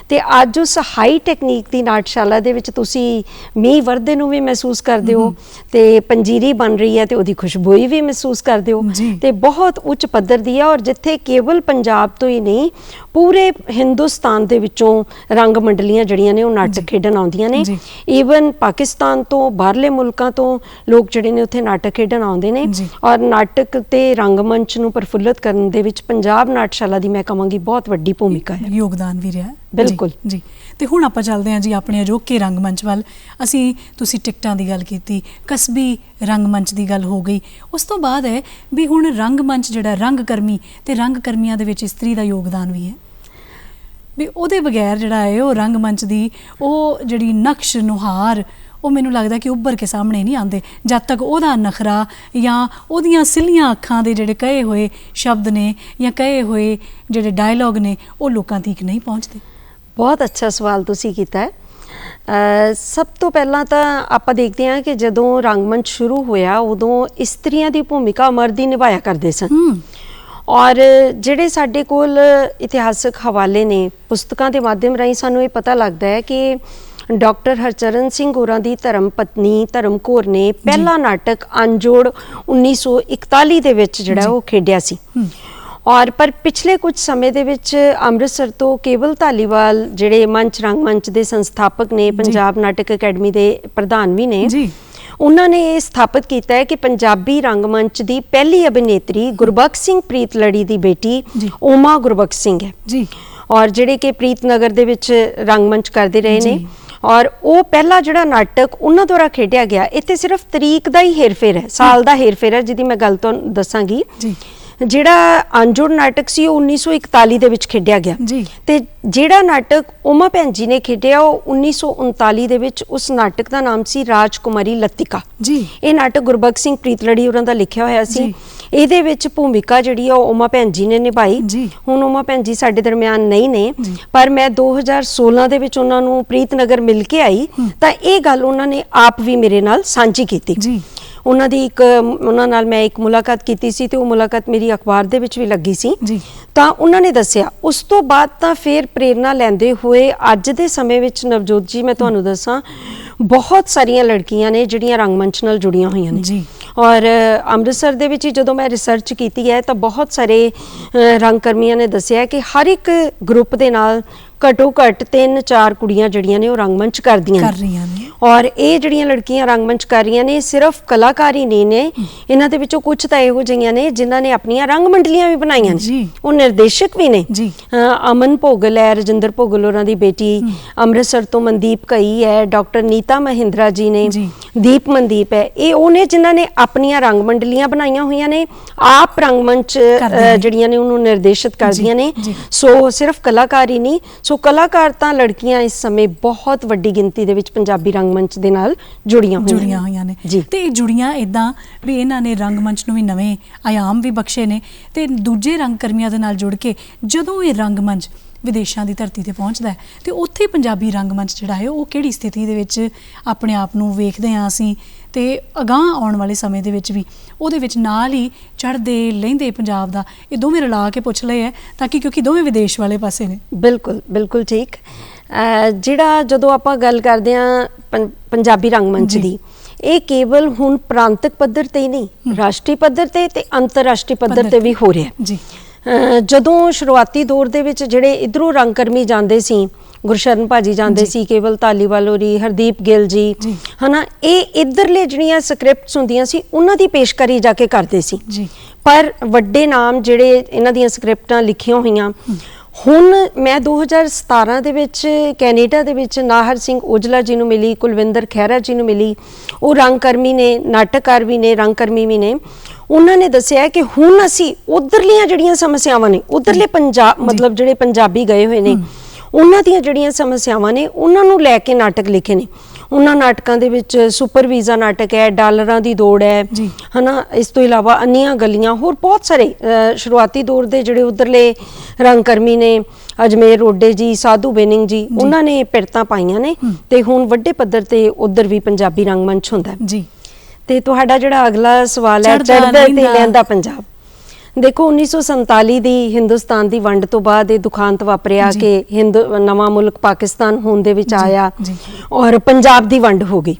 ਤੇ ਅੱਜ ਉਸ ਹਾਈ ਟੈਕਨੀਕ ਦੀ ਨਾਟਸ਼ਾਲਾ ਦੇ ਵਿੱਚ ਤੁਸੀਂ ਮੀਂਹ ਵਰਦੇ ਨੂੰ ਵੀ ਮਹਿਸੂਸ ਕਰਦੇ ਹੋ ਤੇ ਪੰਜੀਰੀ ਬਣ ਰਹੀ ਹੈ ਤੇ ਉਹਦੀ ਖੁਸ਼ਬੋਈ ਵੀ ਮਹਿਸੂਸ ਕਰਦੇ ਹੋ ਤੇ ਬਹੁਤ ਉੱਚ ਪੱਧਰ ਦੀ ਹੈ। ਔਰ ਜਿੱਥੇ ਕੇਵਲ ਪੰਜਾਬ ਤੋਂ ਹੀ ਨਹੀਂ ਪੂਰੇ ਹਿੰਦੁਸਤਾਨ ਦੇ ਵਿੱਚੋਂ ਰੰਗ ਮੰਡਲੀਆਂ ਜਿਹੜੀਆਂ ਨੇ ਉਹ ਨਾਟਕ ਖੇਡਣ ਆਉਂਦੀਆਂ ਨੇ। ਈਵਨ ਪਾਕਿਸਤਾਨ ਤੋਂ, ਬਾਹਰਲੇ ਮੁਲਕਾਂ ਤੋਂ ਲੋਕ ਜਿਹੜੇ ਨੇ ਉੱਥੇ ਨਾਟਕ ਖੇਡਣ ਆਉਂਦੇ ਨੇ। ਔਰ ਨਾਟਕ ਤੇ ਰੰਗਮੰਚ ਨੂੰ ਪ੍ਰਫੁੱਲਤ ਕਰਨ ਦੇ ਵਿੱਚ ਪੰਜਾਬ ਨਾਟਸ਼ਾਲਾ ਦੀ ਮੈਂ ਕਹਾਂਗੀ ਬਹੁਤ ਵੱਡੀ ਭੂਮਿਕਾ ਹੈ, ਯੋਗਦਾਨ ਵੀ ਰਿਹਾ। ਬਿਲਕੁਲ ਜੀ। ਤੇ ਹੁਣ ਆਪਾਂ ਚੱਲਦੇ ਹਾਂ ਜੀ ਆਪਣੇ ਅਜੋਕੇ ਰੰਗਮੰਚ ਵੱਲ। ਤੁਸੀਂ ਟਿਕਟਾਂ ਦੀ ਗੱਲ ਕੀਤੀ, ਕਸਬੀ ਰੰਗਮੰਚ ਦੀ ਗੱਲ ਹੋ ਗਈ। ਉਸ ਤੋਂ ਬਾਅਦ ਹੈ ਵੀ ਹੁਣ ਰੰਗਮੰਚ ਜਿਹੜਾ ਰੰਗਕਰਮੀ ਤੇ ਰੰਗਕਰਮੀਆਂ ਦੇ ਵਿੱਚ ਇਸਤਰੀ ਦਾ ਯੋਗਦਾਨ ਵੀ ਹੈ ਵੀ ਉਹਦੇ ਬਗੈਰ ਜਿਹੜਾ ਹੈ ਉਹ ਰੰਗਮੰਚ ਦੀ ਉਹ ਜਿਹੜੀ ਨਕਸ਼ ਨੁਹਾਰ ਉਹ ਮੈਨੂੰ ਲੱਗਦਾ ਕਿ ਉੱਭਰ ਕੇ ਸਾਹਮਣੇ ਨਹੀਂ ਆਉਂਦੇ ਜਦ ਤੱਕ ਉਹਦਾ ਨਖਰਾ ਜਾਂ ਉਹਦੀਆਂ ਸਿੱਲੀਆਂ ਅੱਖਾਂ ਦੇ ਜਿਹੜੇ ਕਹੇ ਹੋਏ ਸ਼ਬਦ ਨੇ ਜਾਂ ਕਹੇ ਹੋਏ ਜਿਹੜੇ ਡਾਇਲੌਗ ਨੇ ਉਹ ਲੋਕਾਂ ਤੱਕ ਨਹੀਂ ਪਹੁੰਚਦੇ। ਬਹੁਤ ਅੱਛਾ ਸਵਾਲ ਤੁਸੀਂ ਕੀਤਾ ਹੈ। ਸਭ ਤੋਂ ਪਹਿਲਾਂ ਤਾਂ ਆਪਾਂ ਦੇਖਦੇ ਹਾਂ ਕਿ ਜਦੋਂ ਰੰਗਮੰਚ ਸ਼ੁਰੂ ਹੋਇਆ ਉਦੋਂ ਇਸਤਰੀਆਂ ਦੀ ਭੂਮਿਕਾ ਮਰਦ ਹੀ ਨਿਭਾਇਆ ਕਰਦੇ ਸਨ। ਔਰ ਜਿਹੜੇ ਸਾਡੇ ਕੋਲ ਇਤਿਹਾਸਕ ਹਵਾਲੇ ਨੇ, ਪੁਸਤਕਾਂ ਦੇ ਮਾਧਿਅਮ ਰਾਹੀਂ ਸਾਨੂੰ ਇਹ ਪਤਾ ਲੱਗਦਾ ਹੈ ਕਿ ਡਾਕਟਰ ਹਰਚਰਨ ਸਿੰਘ ਹੋਰਾਂ ਦੀ ਧਰਮ ਪਤਨੀ ਧਰਮ ਕੌਰ ਨੇ ਪਹਿਲਾ ਨਾਟਕ ਅਨਜੋੜ 1941 ਦੇ ਵਿੱਚ ਜਿਹੜਾ ਉਹ ਖੇਡਿਆ ਸੀ। ਔਰ ਪਰ ਪਿਛਲੇ ਕੁਝ ਸਮੇਂ ਦੇ ਵਿੱਚ ਅੰਮ੍ਰਿਤਸਰ ਤੋਂ ਕੇਵਲ ਧਾਲੀਵਾਲ ਜਿਹੜੇ ਮੰਚ ਰੰਗਮੰਚ ਦੇ ਸੰਸਥਾਪਕ ਨੇ, ਪੰਜਾਬ ਨਾਟਕ ਅਕੈਡਮੀ ਦੇ ਪ੍ਰਧਾਨ ਵੀ ਨੇ, ਉਹਨਾਂ ਨੇ ਇਹ ਸਥਾਪਿਤ ਕੀਤਾ ਹੈ ਕਿ ਪੰਜਾਬੀ ਰੰਗਮੰਚ ਦੀ ਪਹਿਲੀ ਅਭਿਨੇਤਰੀ ਗੁਰਬਖਸ਼ ਸਿੰਘ ਪ੍ਰੀਤਲੜੀ ਦੀ ਬੇਟੀ ਓਮਾ ਗੁਰਬਖਸ਼ ਸਿੰਘ ਹੈ ਜੀ। ਔਰ ਜਿਹੜੇ ਕਿ ਪ੍ਰੀਤਨਗਰ ਦੇ ਵਿੱਚ ਰੰਗਮੰਚ ਕਰਦੇ ਰਹੇ ਨੇ। ਔਰ ਉਹ ਪਹਿਲਾ ਜਿਹੜਾ ਨਾਟਕ ਉਹਨਾਂ ਦੁਆਰਾ ਖੇਡਿਆ ਗਿਆ, ਇੱਥੇ ਸਿਰਫ ਤਰੀਕ ਦਾ ਹੀ ਹੇਰਫੇਰ ਹੈ, ਸਾਲ ਦਾ ਹੇਰਫੇਰ ਹੈ ਜਿਹਦੀ ਮੈਂ ਗੱਲ ਤੁਹਾਨੂੰ ਦੱਸਾਂਗੀ। ਜਿਹੜਾ ਅਨਜੋੜ ਨਾਟਕ ਸੀ ਉਹ 1941 ਦੇ ਵਿੱਚ ਖੇਡਿਆ ਗਿਆ ਤੇ ਜਿਹੜਾ ਨਾਟਕ ਓਮਾ ਭੈਣ ਜੀ ਨੇ ਖੇਡਿਆ ਉਹ 1939 ਦੇ ਵਿੱਚ, ਉਸ ਨਾਟਕ ਦਾ ਨਾਮ ਸੀ ਰਾਜਕੁਮਾਰੀ ਲਤਿਕਾ ਜੀ। ਇਹ ਨਾਟਕ ਗੁਰਬਖਸ਼ ਸਿੰਘ ਪ੍ਰੀਤਲੜੀ ਉਹਨਾਂ ਦਾ ਲਿਖਿਆ ਹੋਇਆ ਸੀ। ਇਹਦੇ ਵਿੱਚ ਭੂਮਿਕਾ ਜਿਹੜੀ ਆ ਉਹ ਓਮਾ ਭੈਣ ਜੀ ਨੇ ਨਿਭਾਈ। ਹੁਣ ਓਮਾ ਭੈਣ ਜੀ ਸਾਡੇ ਦਰਮਿਆਨ ਨਹੀਂ ਨੇ, ਪਰ ਮੈਂ 2016 ਦੇ ਵਿੱਚ ਉਹਨਾਂ ਨੂੰ ਪ੍ਰੀਤਨਗਰ ਮਿਲ ਕੇ ਆਈ ਤਾਂ ਇਹ ਗੱਲ ਉਹਨਾਂ ਨੇ ਆਪ ਵੀ ਮੇਰੇ ਨਾਲ ਸਾਂਝੀ ਕੀਤੀ। ਉਹਨਾਂ ਨਾਲ ਮੈਂ ਇੱਕ ਮੁਲਾਕਾਤ ਕੀਤੀ ਸੀ ਤੇ ਉਹ ਮੁਲਾਕਾਤ ਮੇਰੀ ਅਖਬਾਰ ਦੇ ਵਿੱਚ ਵੀ ਲੱਗੀ ਸੀ। ਤਾਂ ਉਹਨਾਂ ਨੇ ਦੱਸਿਆ ਉਸ ਤੋਂ ਬਾਅਦ ਤਾਂ ਫਿਰ ਪ੍ਰੇਰਨਾ ਲੈਂਦੇ ਹੋਏ ਅੱਜ ਦੇ ਸਮੇਂ ਵਿੱਚ ਨਵਜੋਤ ਜੀ ਮੈਂ ਤੁਹਾਨੂੰ ਦੱਸਾਂ ਬਹੁਤ ਸਾਰੀਆਂ ਲੜਕੀਆਂ ਨੇ ਜਿਹੜੀਆਂ ਰੰਗਮੰਚ ਨਾਲ ਜੁੜੀਆਂ ਹੋਈਆਂ ਨੇ। ਔਰ ਅੰਮ੍ਰਿਤਸਰ ਦੇ ਵਿੱਚ ਹੀ ਜਦੋਂ ਮੈਂ ਰਿਸਰਚ ਕੀਤੀ ਹੈ ਤਾਂ ਬਹੁਤ ਸਾਰੇ ਰੰਗਕਰਮੀਆਂ ਨੇ ਦੱਸਿਆ ਕਿ ਹਰ ਇੱਕ ਗਰੁੱਪ ਦੇ ਨਾਲ ਘੱਟੋ ਘੱਟ 3-4 ਕੁੜੀਆਂ ਜਿਹੜੀਆਂ ਨੇ ਉਹ ਰੰਗਮੰਚ ਕਰਦੀਆਂ ਨੇ। ਔਰ ਇਹ ਜਿਹੜੀਆਂ ਲੜਕੀਆਂ ਰੰਗਮੰਚ ਕਰ ਰਹੀਆਂ ਨੇ ਸਿਰਫ ਕਲਾਕਾਰੀ ਨਹੀਂ ਨੇ, ਇਹਨਾਂ ਦੇ ਵਿੱਚੋਂ ਕੁਝ ਤਾਂ ਇਹੋ ਜਿਹੀਆਂ ਨੇ ਜਿਨ੍ਹਾਂ ਨੇ ਆਪਣੀਆਂ ਰੰਗ ਮੰਡਲੀਆਂ ਵੀ ਬਣਾਈਆਂ ਨੇ, ਉਹ ਨਿਰਦੇਸ਼ਕ ਵੀ ਨੇ। ਅਮਨ ਭੋਗਲ ਹੈ, ਰਜਿੰਦਰ ਭੋਗਲ ਹੋਰਾਂ ਦੀ ਬੇਟੀ, ਅੰਮ੍ਰਿਤਸਰ ਤੋਂ ਮਨਦੀਪ ਘਈ ਹੈ, ਡਾਕਟਰ ਨੀਤਾ ਮਹਿੰਦਰਾ ਜੀ ਨੇ, ਦੀਪ ਮਨਦੀਪ ਹੈ, ਇਹ ਉਹ ਨੇ ਜਿਨ੍ਹਾਂ ਨੇ ਆਪਣੀਆਂ ਰੰਗ ਮੰਡਲੀਆਂ ਬਣਾਈਆਂ ਹੋਈਆਂ ਨੇ, ਆਪ ਰੰਗਮੰਚ ਜਿਹੜੀਆਂ ਨੇ ਉਹਨੂੰ ਨਿਰਦੇਸ਼ਿਤ ਕਰਦੀਆਂ ਨੇ। ਸੋ ਸਿਰਫ ਕਲਾਕਾਰੀ ਨਹੀਂ, ਸੋ ਕਲਾਕਾਰ ਤਾਂ ਲੜਕੀਆਂ ਇਸ ਸਮੇਂ ਬਹੁਤ ਵੱਡੀ ਗਿਣਤੀ ਦੇ ਵਿੱਚ ਪੰਜਾਬੀ ਰੰਗਮੰਚ ਦੇ ਨਾਲ ਜੁੜੀਆਂ ਹੋਈਆਂ ਨੇ ਤੇ ਇਹ ਜੁੜੀਆਂ ਇਦਾਂ ਵੀ ਇਹਨਾਂ ਨੇ ਰੰਗਮੰਚ ਨੂੰ ਵੀ ਨਵੇਂ ਆਯਾਮ ਵੀ ਬਖਸ਼ੇ ਨੇ ਤੇ ਦੂਜੇ ਰੰਗਕਰਮੀਆਂ ਦੇ ਨਾਲ ਜੁੜ ਕੇ ਜਦੋਂ ਇਹ ਰੰਗਮੰਚ ਵਿਦੇਸ਼ਾਂ ਦੀ ਧਰਤੀ ਤੇ ਪਹੁੰਚਦਾ ਹੈ ਤੇ ਉੱਥੇ ਪੰਜਾਬੀ ਰੰਗਮੰਚ ਜਿਹੜਾ ਹੈ ਉਹ ਕਿਹੜੀ ਸਥਿਤੀ ਦੇ ਵਿੱਚ ਆਪਣੇ ਆਪ ਨੂੰ ਵੇਖਦੇ ਹਾਂ ਅਸੀਂ, ਤੇ ਅਗਾਂਹ ਆਉਣ ਵਾਲੇ ਸਮੇਂ ਦੇ ਵਿੱਚ ਵੀ ਉਹਦੇ ਵਿੱਚ ਨਾਲ ਹੀ ਚੜ੍ਹਦੇ ਲਹਿੰਦੇ ਪੰਜਾਬ ਦਾ ਇਹ ਦੋਵੇਂ ਰਲਾ ਕੇ ਪੁੱਛ ਲਏ ਹੈ ਤਾਂ ਕਿ ਕਿਉਂਕਿ ਦੋਵੇਂ ਵਿਦੇਸ਼ ਵਾਲੇ ਪਾਸੇ ਨੇ। ਬਿਲਕੁਲ ਬਿਲਕੁਲ ਠੀਕ। ਜਿਹੜਾ ਜਦੋਂ ਆਪਾਂ ਗੱਲ ਕਰਦੇ ਹਾਂ ਪੰਜਾਬੀ ਰੰਗਮੰਚ ਦੀ, ਇਹ ਕੇਵਲ ਹੁਣ ਪ੍ਰਾਂਤਕ ਪੱਧਰ ਤੇ ਹੀ ਨਹੀਂ, ਰਾਸ਼ਟਰੀ ਪੱਧਰ ਤੇ ਅੰਤਰਰਾਸ਼ਟਰੀ ਪੱਧਰ ਤੇ ਵੀ ਹੋ ਰਿਹਾ ਜੀ। ਜਦੋਂ ਸ਼ੁਰੂਆਤੀ ਦੌਰ ਦੇ ਵਿੱਚ ਜਿਹੜੇ ਇਧਰੋਂ ਰੰਗਕਰਮੀ ਜਾਂਦੇ ਸੀ, ਗੁਰਸ਼ਰਨ ਭਾਜੀ ਜਾਂਦੇ ਸੀ, ਕੇਵਲ ਧਾਲੀਵਾਲ ਹੋਰੀ, ਹਰਦੀਪ ਗਿੱਲ ਜੀ, ਹਨਾ, ਇਹ ਇਧਰਲੇ ਜਿਹੜੀਆਂ ਸਕ੍ਰਿਪਟਸ ਹੁੰਦੀਆਂ ਸੀ ਉਹਨਾਂ ਦੀ ਪੇਸ਼ਕਾਰੀ ਜਾ ਕੇ ਕਰਦੇ ਸੀ। ਪਰ ਵੱਡੇ ਨਾਮ ਜਿਹੜੇ ਇਹਨਾਂ ਦੀਆਂ ਸਕ੍ਰਿਪਟਾਂ ਲਿਖੀਆਂ ਹੋਈਆਂ, ਹੁਣ ਮੈਂ 2017 ਦੇ ਵਿੱਚ ਕੈਨੇਡਾ ਦੇ ਵਿੱਚ ਨਾਹਰ ਸਿੰਘ ਔਜਲਾ ਜੀ ਨੂੰ ਮਿਲੀ, ਕੁਲਵਿੰਦਰ ਖਹਿਰਾ ਜੀ ਨੂੰ ਮਿਲੀ, ਉਹ ਰੰਗਕਰਮੀ ਨੇ, ਨਾਟਕਕਾਰ ਵੀ ਨੇ, ਰੰਗਕਰਮੀ ਵੀ ਨੇ। ਉਹਨਾਂ ਨੇ ਦੱਸਿਆ ਕਿ ਹੁਣ ਅਸੀਂ ਉਧਰਲੀਆਂ ਜਿਹੜੀਆਂ ਸਮੱਸਿਆਵਾਂ ਨੇ, ਉਧਰਲੇ ਪੰਜਾਬ ਮਤਲਬ ਜਿਹੜੇ ਪੰਜਾਬੀ ਗਏ ਹੋਏ ਨੇ, ਉਹਨਾਂ ਦੀਆਂ ਜਿਹੜੀਆਂ ਸਮੱਸਿਆਵਾਂ ਨੇ ਉਹਨਾਂ ਨੂੰ ਲੈ ਕੇ ਨਾਟਕ ਲਿਖੇ ਨੇ। ਉਹਨਾਂ ਨਾਟਕਾਂ ਦੇ ਵਿੱਚ ਸੁਪਰ ਵੀਜ਼ਾ ਨਾਟਕ ਹੈ, ਡਾਲਰਾਂ ਦੀ ਦੌੜ ਹੈ, ਹਨਾ, ਇਸ ਤੋਂ ਇਲਾਵਾ ਅੰਨੀਆਂ ਗਲੀਆਂ, ਹੋਰ ਬਹੁਤ ਸਾਰੇ ਸ਼ੁਰੂਆਤੀ ਦੌਰ ਦੇ ਜਿਹੜੇ ਉਧਰਲੇ ਰੰਗਕਰਮੀ ਨੇ, ਅਜਮੇਰ ਰੋਡੇ ਜੀ, ਸਾਧੂ ਬੇਨਿੰਗ ਜੀ, ਉਹਨਾਂ ਨੇ ਪਿਰਤਾਂ ਪਾਈਆਂ ਨੇ ਤੇ ਹੁਣ ਵੱਡੇ ਪੱਧਰ ਤੇ ਉਧਰ ਵੀ ਪੰਜਾਬੀ ਰੰਗਮੰਚ ਹੁੰਦਾ ਜੀ। ਤੇ ਤੁਹਾਡਾ ਜਿਹੜਾ ਅਗਲਾ ਸਵਾਲ ਹੈ ਚੜ੍ਹਦਾ ਤੇ ਲਹਿੰਦਾ ਪੰਜਾਬ, ਦੇਖੋ 1947 ਦੀ ਹਿੰਦੁਸਤਾਨ ਦੀ ਵੰਡ ਤੋਂ ਬਾਅਦ ਇਹ ਦੁਖਾਂਤ ਵਾਪਰਿਆ ਕਿ ਨਵਾਂ ਮੁਲਕ ਪਾਕਿਸਤਾਨ ਹੋਣ ਦੇ ਵਿੱਚ ਆਇਆ ਔਰ ਪੰਜਾਬ ਦੀ ਵੰਡ ਹੋ ਗਈ।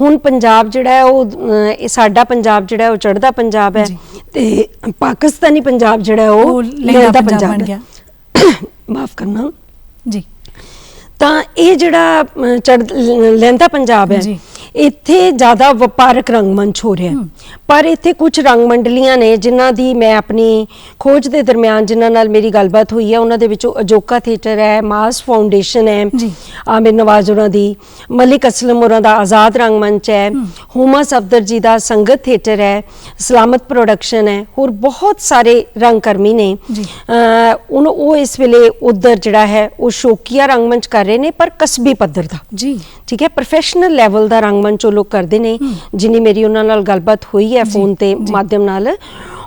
ਹੁਣ ਪੰਜਾਬ ਜਿਹੜਾ ਹੈ ਉਹ ਸਾਡਾ ਪੰਜਾਬ ਜਿਹੜਾ ਉਹ ਚੜ੍ਹਦਾ ਪੰਜਾਬ ਹੈ ਤੇ ਪਾਕਿਸਤਾਨੀ ਪੰਜਾਬ ਜਿਹੜਾ ਉਹ ਲਹਿੰਦਾ ਪੰਜਾਬ ਹੈ। ਮਾਫ ਕਰਨਾ ਜੀ। ਤਾਂ ਇਹ ਜਿਹੜਾ ਲਹਿੰਦਾ ਪੰਜਾਬ ਹੈ, ਇੱਥੇ ਜ਼ਿਆਦਾ ਵਪਾਰਕ ਰੰਗਮੰਚ ਹੋ ਰਿਹਾ, ਪਰ ਇੱਥੇ ਕੁਝ ਰੰਗ ਮੰਡਲੀਆਂ ਨੇ ਜਿਨ੍ਹਾਂ ਦੀ ਮੈਂ ਆਪਣੀ ਖੋਜ ਦੇ ਦਰਮਿਆਨ ਜਿਨ੍ਹਾਂ ਨਾਲ ਮੇਰੀ ਗੱਲਬਾਤ ਹੋਈ ਹੈ, ਉਹਨਾਂ ਦੇ ਵਿੱਚੋਂ ਅਜੋਕਾ ਥੀਏਟਰ ਹੈ, ਮਾਸ ਫਾਊਂਡੇਸ਼ਨ ਹੈ, ਆਮਿਰ ਨਵਾਜ਼ ਹੋਰਾਂ ਦੀ, ਮਲਿਕ ਅਸਲਮ ਹੋਰਾਂ ਦਾ ਆਜ਼ਾਦ ਰੰਗਮੰਚ ਹੈ, ਹੁਮਾ ਸਫਦਰ ਜੀ ਦਾ ਸੰਗਤ ਥੀਏਟਰ ਹੈ, ਸਲਾਮਤ ਪ੍ਰੋਡਕਸ਼ਨ ਹੈ, ਹੋਰ ਬਹੁਤ ਸਾਰੇ ਰੰਗਕਰਮੀ ਨੇ। ਉਹ ਇਸ ਵੇਲੇ ਉਧਰ ਜਿਹੜਾ ਹੈ ਉਹ ਸ਼ੌਕੀਆ ਰੰਗਮੰਚ ਕਰ ਰਹੇ ਨੇ, ਪਰ ਕਸਬੀ ਪੱਧਰ ਦਾ ਜੀ, ਠੀਕ ਹੈ, ਪ੍ਰੋਫੈਸ਼ਨਲ ਲੈਵਲ ਦਾ ਰੰਗਮੰਚ ਉਹ ਲੋਕ ਕਰਦੇ ਨੇ, ਜਿੰਨੀ ਮੇਰੀ ਉਹਨਾਂ ਨਾਲ ਗੱਲਬਾਤ ਹੋਈ ਹੈ ਫੋਨ ਤੇ ਮਾਧਿਅਮ ਨਾਲ।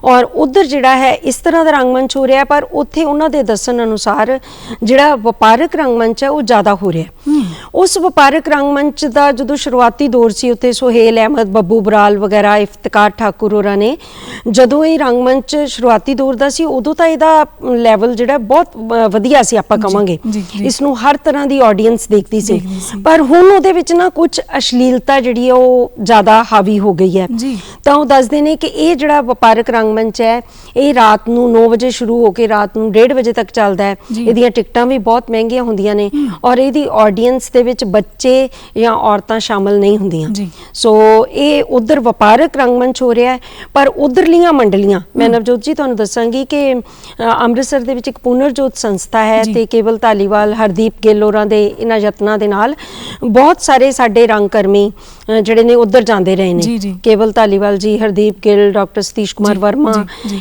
ਔਰ ਉਧਰ ਜਿਹੜਾ ਹੈ ਇਸ ਤਰ੍ਹਾਂ ਦਾ ਰੰਗਮੰਚ ਹੋ ਰਿਹਾ, ਪਰ ਉੱਥੇ ਉਹਨਾਂ ਦੇ ਦੱਸਣ ਅਨੁਸਾਰ ਜਿਹੜਾ ਵਪਾਰਕ ਰੰਗਮੰਚ ਹੈ ਉਹ ਜ਼ਿਆਦਾ ਹੋ ਰਿਹਾ। ਉਸ ਵਪਾਰਕ ਰੰਗਮੰਚ ਦਾ ਜਦੋਂ ਸ਼ੁਰੂਆਤੀ ਦੌਰ ਸੀ, ਉੱਥੇ ਸੁਹੇਲ ਅਹਿਮਦ, ਬੱਬੂ ਬਰਾਲ ਵਗੈਰਾ, ਇਫਤਕਾਰ ਠਾਕੁਰ ਹੋਰਾਂ ਨੇ ਜਦੋਂ ਇਹ ਰੰਗਮੰਚ ਸ਼ੁਰੂਆਤੀ ਦੌਰ ਦਾ ਸੀ, ਉਦੋਂ ਤਾਂ ਇਹਦਾ ਲੈਵਲ ਜਿਹੜਾ ਬਹੁਤ ਵਧੀਆ ਸੀ, ਆਪਾਂ ਕਵਾਂਗੇ ਇਸ ਨੂੰ ਹਰ ਤਰ੍ਹਾਂ ਦੀ ਆਡੀਅנס ਦੇਖਦੀ ਸੀ। ਪਰ ਹੁਣ ਉਹਦੇ ਵਿੱਚ ਨਾ ਕੁਝ ਅਸ਼ਲੀਲਤਾ ਜਿਹੜੀ ਉਹ ਜ਼ਿਆਦਾ ਹਾਵੀ ਹੋ ਗਈ ਹੈ। ਤਾਂ ਉਹ ਦੱਸਦੇ ਨੇ ਕਿ ਇਹ ਜਿਹੜਾ ਵਪਾਰਕ ਰੰਗਮੰਚ ਹੈ ਇਹ ਰਾਤ ਨੂੰ 9 ਵਜੇ ਸ਼ੁਰੂ ਹੋ ਕੇ ਰਾਤ ਨੂੰ 1:30 ਵਜੇ ਤੱਕ ਚੱਲਦਾ ਹੈ। ਇਹਦੀਆਂ ਟਿਕਟਾਂ ਵੀ ਬਹੁਤ ਮਹਿੰਗੀਆਂ ਹੁੰਦੀਆਂ ਨੇ ਔਰ ਇਹਦੀ ਆਡੀਅנס ਦੇ ਵਿੱਚ ਬੱਚੇ ਜਾਂ ਔਰਤਾਂ ਸ਼ਾਮਲ ਨਹੀਂ ਹੁੰਦੀਆਂ। ਸੋ ਇਹ ਉਧਰ ਵਪਾਰਕ ਰੰਗਮੰਚ ਹੋ ਰਿਹਾ ਹੈ, ਪਰ ਉਧਰਲੀਆਂ ਮੰਡਲੀਆਂ, ਮੈਂ ਨਵਜੋਤ ਜੀ ਤੁਹਾਨੂੰ ਦੱਸਾਂਗੀ ਕਿ ਅੰਮ੍ਰਿਤਸਰ ਦੇ ਵਿੱਚ ਇੱਕ ਪੁਨਰਜੋਤ ਸੰਸਥਾ ਹੈ ਤੇ ਕੇਵਲ ਧਾਲੀਵਾਲ, ਹਰਦੀਪ ਗਿੱਲ ਹੋਰਾਂ ਦੇ ਇਹਨਾਂ ਯਤਨਾਂ ਦੇ ਨਾਲ ਬਹੁਤ ਸਾਰੇ ਸਾਡੇ ਰੰਗਕਰਮੀ ਜਿਹੜੇ ਨੇ ਉਧਰ ਜਾਂਦੇ ਰਹੇ ਨੇ। ਕੇਵਲ ਧਾਲੀਵਾਲ ਜੀ, ਹਰਦੀਪ ਗਿੱਲ, ਡਾਕਟਰ ਸਤੀਸ਼ ਕੁਮਾਰ ਵਰਮਾ,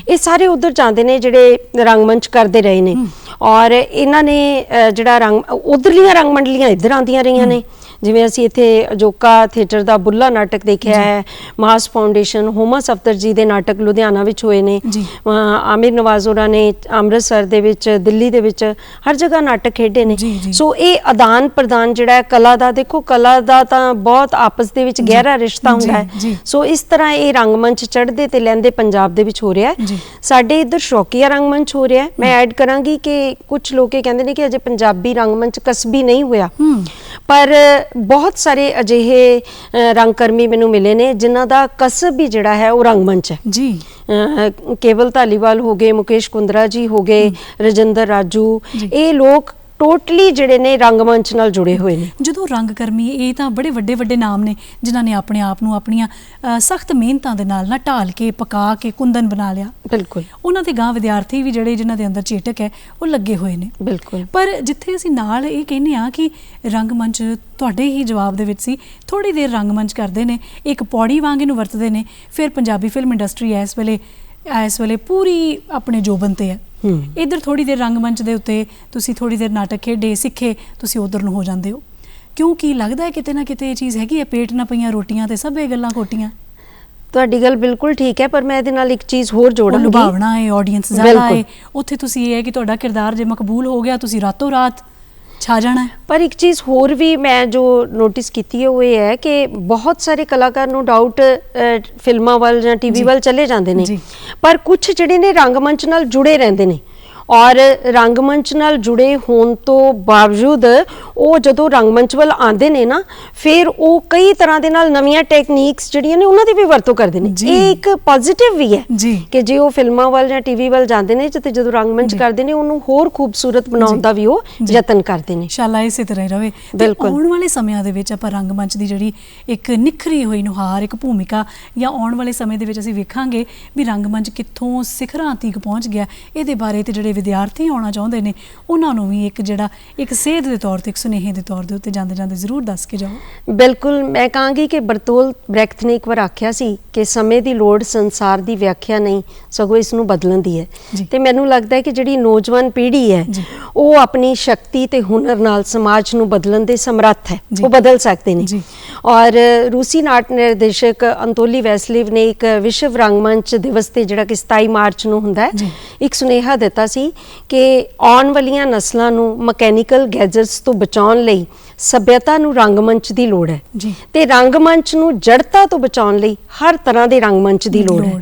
ਇਹ ਸਾਰੇ ਉਧਰ ਜਾਂਦੇ ਨੇ ਜਿਹੜੇ ਰੰਗਮੰਚ ਕਰਦੇ ਰਹੇ ਨੇ। ਔਰ ਇਹਨਾਂ ਨੇ ਜਿਹੜਾ ਉਧਰਲੀਆਂ ਰੰਗ ਮੰਡਲੀਆਂ ਇੱਧਰ ਆਉਂਦੀਆਂ ਰਹੀਆਂ ਨੇ, ਜਿਵੇਂ ਅਸੀਂ ਇੱਥੇ ਅਜੋਕਾ ਥੀਏਟਰ ਦਾ ਬੁੱਲਾ ਨਾਟਕ ਦੇਖਿਆ ਹੈ, ਮਾਸ ਫਾਊਂਡੇਸ਼ਨ, ਹੁਮਾ ਸਫਦਰ ਜੀ ਦੇ ਨਾਟਕ ਲੁਧਿਆਣਾ ਵਿੱਚ ਹੋਏ ਨੇ, ਆਮਿਰ ਨਵਾਜ਼ ਹੋਰਾਂ ਨੇ ਅੰਮ੍ਰਿਤਸਰ ਦੇ ਵਿੱਚ, ਦਿੱਲੀ ਦੇ ਵਿੱਚ ਹਰ ਜਗ੍ਹਾ ਨਾਟਕ ਖੇਡੇ ਨੇ। ਸੋ ਇਹ ਆਦਾਨ ਪ੍ਰਦਾਨ ਜਿਹੜਾ ਕਲਾ ਦਾ, ਦੇਖੋ ਕਲਾ ਦਾ ਤਾਂ ਬਹੁਤ ਆਪਸ ਦੇ ਵਿੱਚ ਗਹਿਰਾ ਰਿਸ਼ਤਾ ਹੁੰਦਾ ਹੈ। ਸੋ ਇਸ ਤਰ੍ਹਾਂ ਇਹ ਰੰਗਮੰਚ ਚੜ੍ਹਦੇ ਤੇ ਲਹਿੰਦੇ ਪੰਜਾਬ ਦੇ ਵਿੱਚ ਹੋ ਰਿਹਾ ਹੈ। ਸਾਡੇ ਇੱਧਰ ਸ਼ੌਕੀਆ ਰੰਗਮੰਚ ਹੋ ਰਿਹਾ ਹੈ। ਮੈਂ ਐਡ ਕਰਾਂਗੀ ਕਿ ਕੁਝ ਲੋਕ ਇਹ ਕਹਿੰਦੇ ਨੇ ਕਿ ਅਜੇ ਪੰਜਾਬੀ ਰੰਗਮੰਚ ਕਸਬੀ ਨਹੀਂ ਹੋਇਆ, ਪਰ ਬਹੁਤ ਸਾਰੇ ਅਜਿਹੇ ਰੰਗਕਰਮੀ ਮੈਨੂੰ ਮਿਲੇ ਨੇ ਜਿਨ੍ਹਾਂ ਦਾ ਕਸਬ ਵੀ ਜਿਹੜਾ ਹੈ ਉਹ ਰੰਗਮੰਚ ਹੈ ਜੀ। ਕੇਵਲ ਧਾਲੀਵਾਲ ਹੋ ਗਏ, ਮੁਕੇਸ਼ ਕੁੰਦਰਾ ਜੀ ਹੋ ਗਏ, ਰਜਿੰਦਰ ਰਾਜੂ, ਇਹ ਲੋਕ ਟੋਟਲੀ ਜਿਹੜੇ ਨੇ ਰੰਗਮੰਚ ਨਾਲ ਜੁੜੇ ਹੋਏ ਨੇ। ਜਦੋਂ ਰੰਗਕਰਮੀ, ਇਹ ਤਾਂ ਬੜੇ ਵੱਡੇ ਵੱਡੇ ਨਾਮ ਨੇ ਜਿਨ੍ਹਾਂ ਨੇ ਆਪਣੇ ਆਪ ਨੂੰ ਆਪਣੀਆਂ ਸਖਤ ਮਿਹਨਤਾਂ ਦੇ ਨਾਲ ਨਾ ਢਾਲ ਕੇ, ਪਕਾ ਕੇ ਕੁੰਦਨ ਬਣਾ ਲਿਆ। ਬਿਲਕੁਲ। ਉਹਨਾਂ ਦੇ ਗਾਂ ਵਿਦਿਆਰਥੀ ਵੀ ਜਿਹੜੇ ਜਿਨ੍ਹਾਂ ਦੇ ਅੰਦਰ ਚੇਟਕ ਹੈ ਉਹ ਲੱਗੇ ਹੋਏ ਨੇ। ਬਿਲਕੁਲ। ਪਰ ਜਿੱਥੇ ਅਸੀਂ ਨਾਲ ਇਹ ਕਹਿੰਦੇ ਹਾਂ ਕਿ ਰੰਗਮੰਚ, ਤੁਹਾਡੇ ਹੀ ਜਵਾਬ ਦੇ ਵਿੱਚ ਸੀ, ਥੋੜ੍ਹੀ ਦੇਰ ਰੰਗਮੰਚ ਕਰਦੇ ਨੇ, ਇੱਕ ਪੌੜੀ ਵਾਂਗ ਇਹਨੂੰ ਵਰਤਦੇ ਨੇ, ਫਿਰ ਪੰਜਾਬੀ ਫਿਲਮ ਇੰਡਸਟਰੀ ਇਸ ਵੇਲੇ ਪੂਰੀ ਆਪਣੇ ਜੋਬਨ ਤੇ ਹੈ। ਇੱਧਰ ਥੋੜ੍ਹੀ ਦੇਰ ਰੰਗਮੰਚ ਦੇ ਉੱਤੇ ਤੁਸੀਂ ਥੋੜ੍ਹੀ ਦੇਰ ਨਾਟਕ ਖੇਡੇ, ਸਿੱਖੇ, ਤੁਸੀਂ ਉੱਧਰ ਨੂੰ ਹੋ ਜਾਂਦੇ ਹੋ। ਕਿਉਂਕਿ ਲੱਗਦਾ ਹੈ ਕਿਤੇ ਨਾ ਕਿਤੇ ਇਹ ਚੀਜ਼ ਹੈਗੀ ਹੈ, ਪੇਟ ਨਾ ਪਈਆਂ ਰੋਟੀਆਂ ਤੇ ਸਭ ਇਹ ਗੱਲਾਂ ਖੋਟੀਆਂ। ਤੁਹਾਡੀ ਗੱਲ ਬਿਲਕੁਲ ਠੀਕ ਹੈ, ਪਰ ਮੈਂ ਇਹਦੇ ਨਾਲ ਇੱਕ ਚੀਜ਼ ਹੋਰ ਜੋੜਾਂਗੀ। ਲੁਭਾਵਣਾ ਹੈ, ਆਡੀਅנס ਜ਼ਿਆਦਾ ਹੈ, ਉੱਥੇ ਤੁਸੀਂ ਇਹ ਹੈ ਕਿ ਤੁਹਾਡਾ ਕਿਰਦਾਰ ਜੇ ਮਕਬੂਲ ਹੋ ਗਿਆ ਤੁਸੀਂ ਰਾਤੋਂ ਰਾਤ ਛਾ ਜਾਣਾ ਹੈ। ਪਰ ਇੱਕ ਚੀਜ਼ ਹੋਰ ਵੀ ਮੈਂ ਜੋ ਨੋਟਿਸ ਕੀਤੀ ਹੈ ਉਹ ਇਹ ਹੈ ਕਿ ਬਹੁਤ ਸਾਰੇ ਕਲਾਕਾਰ ਨੂੰ ਡਾਊਟ ਫਿਲਮਾਂ ਵੱਲ ਜਾਂ ਟੀਵੀ ਵੱਲ ਚਲੇ ਜਾਂਦੇ ਨੇ, ਪਰ ਕੁਝ ਜਿਹੜੇ ਨੇ ਰੰਗਮੰਚ ਨਾਲ ਜੁੜੇ ਰਹਿੰਦੇ ਨੇ, ਔਰ ਰੰਗਮੰਚ ਨਾਲ ਜੁੜੇ ਹੋਣ ਤੋਂ ਬਾਵਜੂਦ ਉਹ ਜਦੋਂ ਰੰਗਮੰਚ ਵੱਲ ਆਉਂਦੇ ਨੇ ਨਾ, ਫਿਰ ਉਹ ਕਈ ਤਰ੍ਹਾਂ ਦੇ ਨਾਲ ਨਵੀਆਂ ਟੈਕਨੀਕਸ ਜਿਹੜੀਆਂ ਨੇ ਉਹਨਾਂ ਦੀ ਵੀ ਵਰਤੋਂ ਕਰਦੇ ਨੇ। ਇਹ ਇੱਕ ਪੋਜ਼ਿਟਿਵ ਵੀ ਹੈ ਕਿ ਜੇ ਉਹ ਫਿਲਮਾਂ ਵੱਲ ਜਾਂ ਟੀਵੀ ਵੱਲ ਜਾਂਦੇ ਨੇ ਤੇ ਜਦੋਂ ਰੰਗਮੰਚ ਕਰਦੇ ਨੇ ਉਹਨੂੰ ਹੋਰ ਖੂਬਸੂਰਤ ਬਣਾਉਣ ਦਾ ਵੀ ਉਹ ਯਤਨ ਕਰਦੇ ਨੇ। ਇਨਸ਼ਾਅੱਲਾ ਇਸੇ ਤਰ੍ਹਾਂ ਹੀ ਰਵੇ। ਆਉਣ ਵਾਲੇ ਸਮਿਆਂ ਦੇ ਵਿੱਚ ਆਪਾਂ ਰੰਗਮੰਚ ਦੀ ਜਿਹੜੀ ਇੱਕ ਨਿਖਰੀ ਹੋਈ ਨੁਹਾਰ, ਇੱਕ ਭੂਮਿਕਾ, ਜਾਂ ਆਉਣ ਵਾਲੇ ਸਮੇਂ ਦੇ ਵਿੱਚ ਅਸੀਂ ਵੇਖਾਂਗੇ ਵੀ ਰੰਗਮੰਚ ਕਿੱਥੋਂ ਸਿਖਰਾਂ ਤੀਕ ਪਹੁੰਚ ਗਿਆ। ਇਹਦੇ ਬਾਰੇ ਤੇ ਜਿਹੜੇ ਵਿਦਿਆਰਥੀ ਆਉਣਾ ਚਾਹੁੰਦੇ ਨੇ ਉਹਨਾਂ ਨੂੰ ਵੀ ਇੱਕ ਜਿਹੜਾ ਇੱਕ ਸੇਧ ਦੇ ਤੌਰ ਤੇ, ਇੱਕ ਸੁਨੇਹੇ ਦੇ ਤੌਰ ਦੇ ਉੱਤੇ ਜਾਂਦੇ ਜਾਂਦੇ ਜ਼ਰੂਰ ਦੱਸ ਕੇ ਜਾਓ। ਬਿਲਕੁਲ, ਮੈਂ ਕਹਾਂਗੀ ਕਿ ਬਰਤੋਲ ਬ੍ਰੈਖਟ ਨੇ ਇੱਕ ਵਾਰ ਆਖਿਆ ਸੀ ਕਿ ਸਮੇਂ ਦੀ ਲੋੜ ਸੰਸਾਰ ਦੀ ਵਿਆਖਿਆ ਨਹੀਂ, ਸਗੋਂ ਇਸ ਨੂੰ ਬਦਲਣ ਦੀ ਹੈ। ਤੇ ਮੈਨੂੰ ਲੱਗਦਾ ਹੈ ਕਿ ਜਿਹੜੀ ਨੌਜਵਾਨ ਪੀੜ੍ਹੀ ਹੈ ਉਹ ਆਪਣੀ ਸ਼ਕਤੀ ਤੇ ਹੁਨਰ ਨਾਲ ਸਮਾਜ ਨੂੰ ਬਦਲਣ ਦੇ ਸਮਰੱਥ ਹੈ, ਉਹ ਬਦਲ ਸਕਦੇ ਨੇ। ਔਰ ਰੂਸੀ ਨਾਟ ਨਿਰਦੇਸ਼ਕ ਅੰਤੋਲੀ ਵੈਸਲੇਵ ਨੇ ਇੱਕ ਵਿਸ਼ਵ ਰੰਗਮੰਚ ਦਿਵਸ ਤੇ ਜਿਹੜਾ ਕਿ 27 ਮਾਰਚ ਨੂੰ ਹੁੰਦਾ ਹੈ, ਇੱਕ ਸੁਨੇਹਾ ਦਿੱਤਾ ਸੀ ਕਿ ਆਉਣ ਵਾਲੀਆਂ ਨਸਲਾਂ ਨੂੰ ਮਕੈਨੀਕਲ ਗੈਜਟਸ ਤੋਂ ਬਚਾਉਣ ਲਈ ਸੱਭਿਅਤਾ ਨੂੰ ਰੰਗਮੰਚ ਦੀ ਲੋੜ ਹੈ, ਤੇ ਰੰਗਮੰਚ ਨੂੰ ਜੜਤਾ ਤੋਂ ਬਚਾਉਣ ਲਈ ਹਰ ਤਰ੍ਹਾਂ ਦੇ ਰੰਗਮੰਚ ਦੀ ਲੋੜ ਹੈ।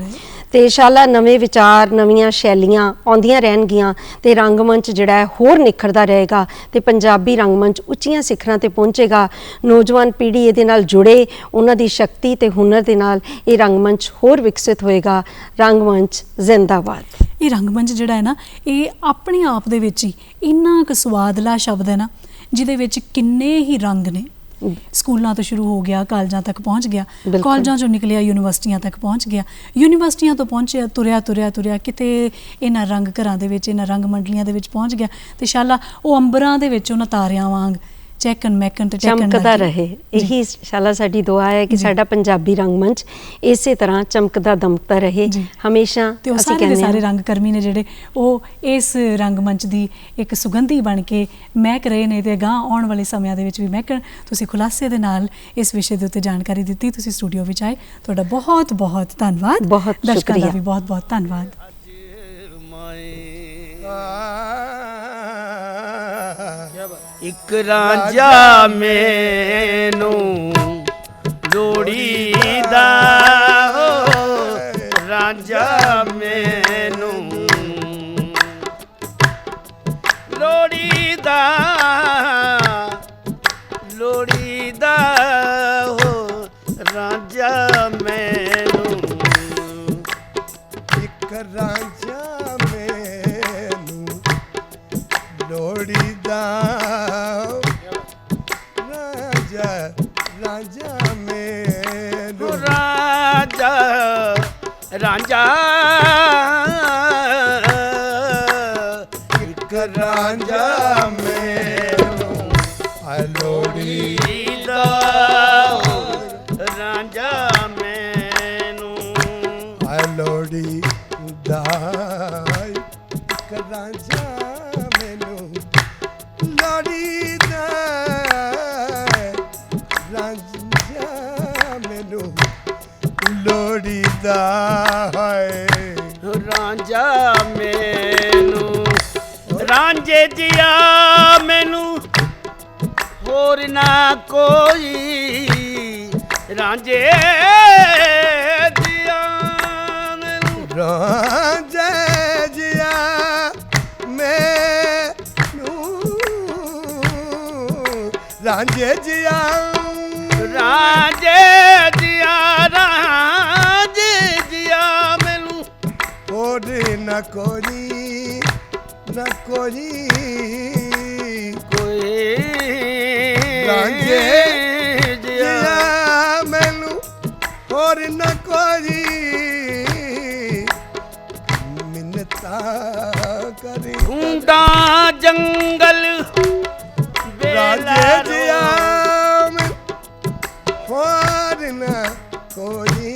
ਤੇ ਇਨਸ਼ਾਅੱਲਾ ਨਵੇਂ ਵਿਚਾਰ, ਨਵੀਆਂ ਸ਼ੈਲੀਆਂ ਆਉਂਦੀਆਂ ਰਹਿਣਗੀਆਂ ਤੇ ਰੰਗਮੰਚ ਜਿਹੜਾ ਹੈ ਹੋਰ ਨਿਖਰਦਾ ਰਹੇਗਾ ਤੇ ਪੰਜਾਬੀ ਰੰਗਮੰਚ ਉੱਚੀਆਂ ਸਿਖਰਾਂ ਤੇ ਪਹੁੰਚੇਗਾ। ਨੌਜਵਾਨ ਪੀੜ੍ਹੀ ਇਹਦੇ ਨਾਲ ਜੁੜੇ, ਉਹਨਾਂ ਦੀ ਸ਼ਕਤੀ ਤੇ ਹੁਨਰ ਦੇ ਨਾਲ ਇਹ ਰੰਗਮੰਚ ਹੋਰ ਵਿਕਸਿਤ ਹੋਏਗਾ। ਰੰਗਮੰਚ ਜ਼ਿੰਦਾਬਾਦ। ਇਹ ਰੰਗਮੰਚ ਜਿਹੜਾ ਹੈ ਨਾ, ਇਹ ਆਪਣੇ ਆਪ ਦੇ ਵਿੱਚ ਹੀ ਇੰਨਾ ਕੁ ਸਵਾਦਲਾ ਸ਼ਬਦ ਹੈ ਨਾ, ਜਿਹਦੇ ਵਿੱਚ ਕਿੰਨੇ ਹੀ ਰੰਗ ਨੇ। ਸਕੂਲਾਂ ਤੋਂ ਸ਼ੁਰੂ ਹੋ ਗਿਆ, ਕਾਲਜਾਂ ਤੱਕ ਪਹੁੰਚ ਗਿਆ, ਕਾਲਜਾਂ ਚੋਂ ਨਿਕਲਿਆ ਯੂਨੀਵਰਸਿਟੀਆਂ ਤੱਕ ਪਹੁੰਚ ਗਿਆ, ਯੂਨੀਵਰਸਿਟੀਆਂ ਤੋਂ ਪਹੁੰਚਿਆ ਤੁਰਿਆ ਕਿਤੇ ਇਹਨਾਂ ਰੰਗ ਘਰਾਂ ਦੇ ਵਿੱਚ, ਇਹਨਾਂ ਰੰਗ ਮੰਡਲੀਆਂ ਦੇ ਵਿੱਚ ਪਹੁੰਚ ਗਿਆ। ਤੇ ਇਨਸ਼ਾਅੱਲਾ ਉਹ ਅੰਬਰਾਂ ਦੇ ਵਿੱਚ ਉਹਨਾਂ ਤਾਰਿਆਂ ਵਾਂਗ ਚੈਕਨ ਮੈਕਨ ਤੇ ਚਮਕਦਾ ਰਹੇ। ਇਹੀ ਇਨਸ਼ਾਅੱਲਾ ਸਾਡੀ ਦੁਆ ਹੈ ਕਿ ਸਾਡਾ ਪੰਜਾਬੀ ਰੰਗਮੰਚ ਇਸੇ ਤਰ੍ਹਾਂ ਚਮਕਦਾ ਦਮਕਦਾ ਰਹੇ ਹਮੇਸ਼ਾ। ਤੇ ਉਹ ਸਾਰੇ ਰੰਗ ਕਰਮੀ ਨੇ ਜਿਹੜੇ ਉਹ ਇਸ ਰੰਗਮੰਚ ਦੀ ਇੱਕ ਸੁਗੰਧੀ ਬਣ ਕੇ ਮਹਿਕ ਰਹੇ ਨੇ, ਤੇ ਅਗਾਂਹ ਆਉਣ ਵਾਲੇ ਸਮਿਆਂ ਦੇ ਵਿੱਚ ਵੀ ਮਹਿਕਣ। ਤੁਸੀਂ ਖੁਲਾਸੇ ਦੇ ਨਾਲ ਇਸ ਵਿਸ਼ੇ ਦੇ ਉੱਤੇ ਜਾਣਕਾਰੀ ਦਿੱਤੀ, ਤੁਸੀਂ ਸਟੂਡੀਓ ਵਿੱਚ ਆਏ, ਤੁਹਾਡਾ ਬਹੁਤ ਬਹੁਤ ਧੰਨਵਾਦ। ਬਹੁਤ ਦਰਸ਼ਕਾਂ ਦਾ ਵੀ ਬਹੁਤ ਬਹੁਤ ਧੰਨਵਾਦ। ਇੱਕ ਰਾਂਝਾ ਮੈਨੂੰ ਲੋੜੀਦਾ, ਰਾਂਝਾ ਮੈਨੂੰ ਲੋੜੀਦਾ, ਲੋੜੀਦਾ ਰਾਂਝਾ ਮੈਨੂੰ। ਇੱਕ ਰਾਂਝਾ ਮੈਨੂੰ ਲੋੜੀਦਾ, ਰਾਂਝਾ ਮੈਨੂੰ, ਰਾਂਝਾ ਇੱਕ ਰਾਂਝਾ ਮੈਨੂੰ ਲੋੜੀਦਾ, ਰਾਂਝਾ ਮੈਨੂੰ ਲੋੜੀਦਾ, ਇੱਕ ਰਾਂਝਾ ਮੈਨੂੰ ਲੋੜੀਦਾ, ਰਾਂਝਾ ਮੈਨੂੰ ਲੋੜੀਦਾ ਹੈ। ਰਾਂਝਾ ਮੈਨੂੰ, ਰਾਂਝੇ ਜਿਆ ਮੈਨੂੰ ਹੋਰ ਨਾ ਕੋਈ, ਰਾਂਝੇ ਜਿਆ ਮੈਨੂੰ, ਰਾਂਝੇ ਜਿਆ ਮੈਨੂੰ, ਰਾਂਝੇ ਜਿਆ, ਰਾਂਝੇ ਜਿਆ, ਰਾਂਝੇ ਜਿਆ ਮੈਨੂੰ ਹੋਰ ਨਾ ਕੋਈ, ਨਾ ਕੋਈ, ਕੋਈ ਰਾਂਝੇ ਜਿਆ ਮੈਨੂੰ ਹੋਰ ਨਾ ਕੋਈ, ਮਿੰਨਤਾਂ ਕਰੇ ਢੂੰਡਾਂ ਜੰਗਲ ਰਾਂਝੇ ਜਿਆ ਮੈਨੂੰ ਹੋਰ ਨਾ ਕੋਈ,